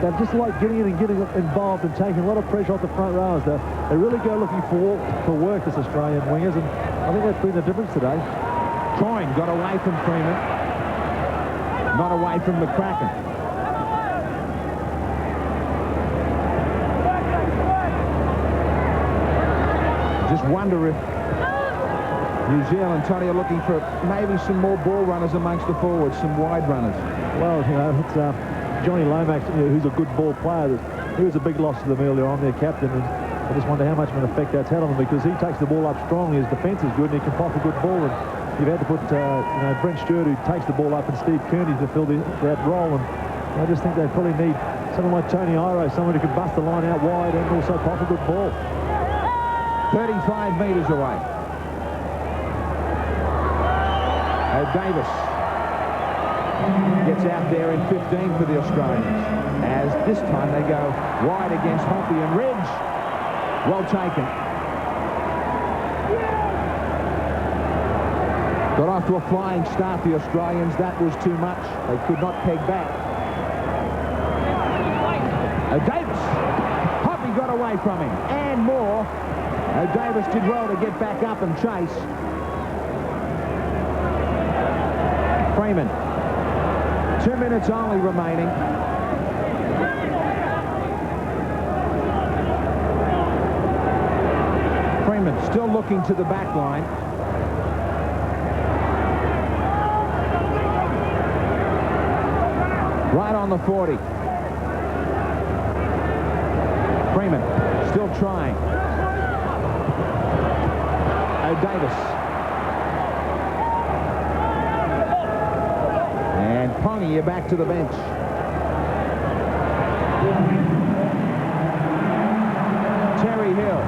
Speaker 3: they're just like getting in and getting involved and taking a lot of pressure off the front rows. They really go looking for work, this Australian wingers, and I think that's been the difference today.
Speaker 1: Troyne got away from Freeman, not away from McCracken. Just wonder if New Zealand, Tony, are looking for maybe some more ball runners amongst the forwards, some wide runners.
Speaker 3: Well, you know, it's Johnny Lomax, you know, who's a good ball player. He was a big loss to them earlier on, their captain, and I just wonder how much of an effect that's had on him, because he takes the ball up strongly. His defence is good, and he can pop a good ball. And you've had to put, you know, Brent Stewart, who takes the ball up, and Steve Kearney to fill that role. And I just think they probably need someone like Tony Iro, someone who can bust the line out wide and also pop a good ball.
Speaker 1: 35 metres away. Davis gets out there in 15 for the Australians, as this time they go wide against Hoppy and Ridge. Well taken. Got off to a flying start, the Australians. That was too much. They could not peg back. Davis. Hoppy got away from him. And more. Davis did well to get back up and chase. Freeman. 2 minutes only remaining. Still looking to the back line. Right on the 40. Freeman still trying. O'Davis. And Pongy, you're back to the bench. Terry Hill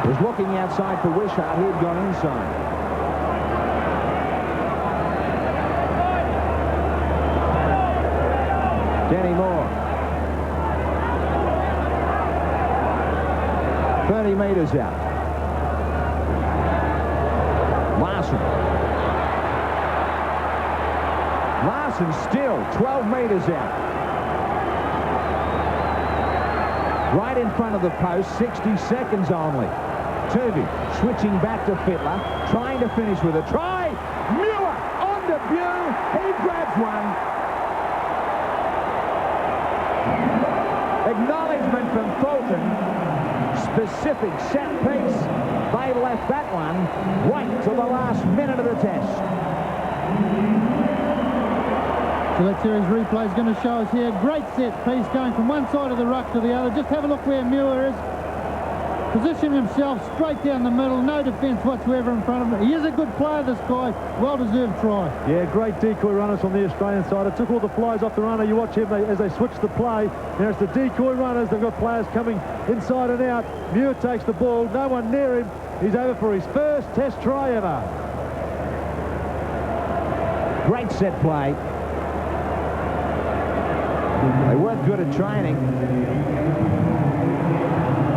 Speaker 1: was looking outside for Wishart. He had gone inside. Danny Moore. 30 metres out. Larson still 12 metres out. Right in front of the post, 60 seconds only. Turvey switching back to Fittler, trying to finish with a try. Muir on debut. He grabs one. Acknowledgement from Fulton. Specific set piece. They left that one right till the last minute of the test.
Speaker 2: So that series replay is going to show us here. Great set piece going from one side of the ruck to the other. Just have a look where Muir is. Positioning himself straight down the middle. No defence whatsoever in front of him. He is a good player, this guy. Well-deserved try.
Speaker 3: Yeah, great decoy runners from the Australian side. It took all the flies off the runner. You watch him as they switch the play. Now it's the decoy runners. They've got players coming inside and out. Muir takes the ball. No one near him. He's over for his first test try ever.
Speaker 1: Great set play. They weren't good at training.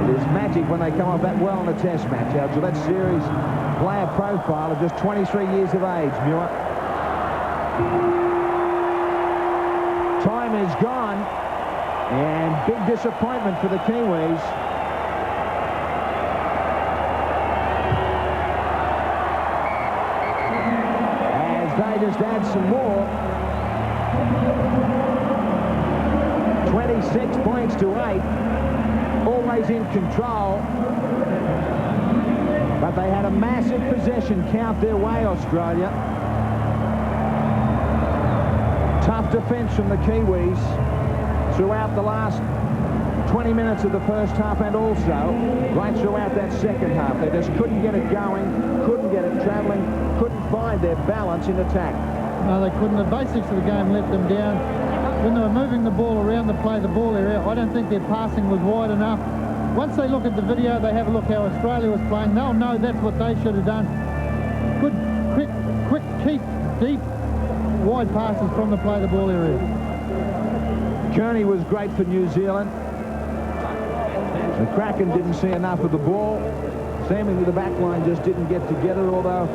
Speaker 1: It is magic when they come off that well in a test match. Our Gillette Series player profile of just 23 years of age, Muir. Time is gone, and big disappointment for the Kiwis. As they just add some more. 26 points to 8. Always in control. But they had a massive possession count their way, Australia. Tough defence from the Kiwis throughout the last 20 minutes of the first half, and also right throughout that second half. They just couldn't get it going, couldn't get it travelling, couldn't find their balance in attack.
Speaker 2: No, they couldn't. The basics of the game let them down. When they were moving the ball around the ball area, I don't think their passing was wide enough. Once they look at the video, they have a look how Australia was playing, they'll know that's what they should have done. Good, quick, keep, deep, wide passes from the ball area.
Speaker 1: Kearney was great for New Zealand. The Kraken didn't see enough of the ball. Seemingly the back line just didn't get together, although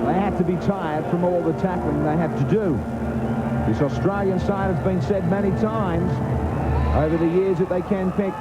Speaker 1: they had to be tired from all the tackling they had to do. This Australian side has been said many times over the years that they can pick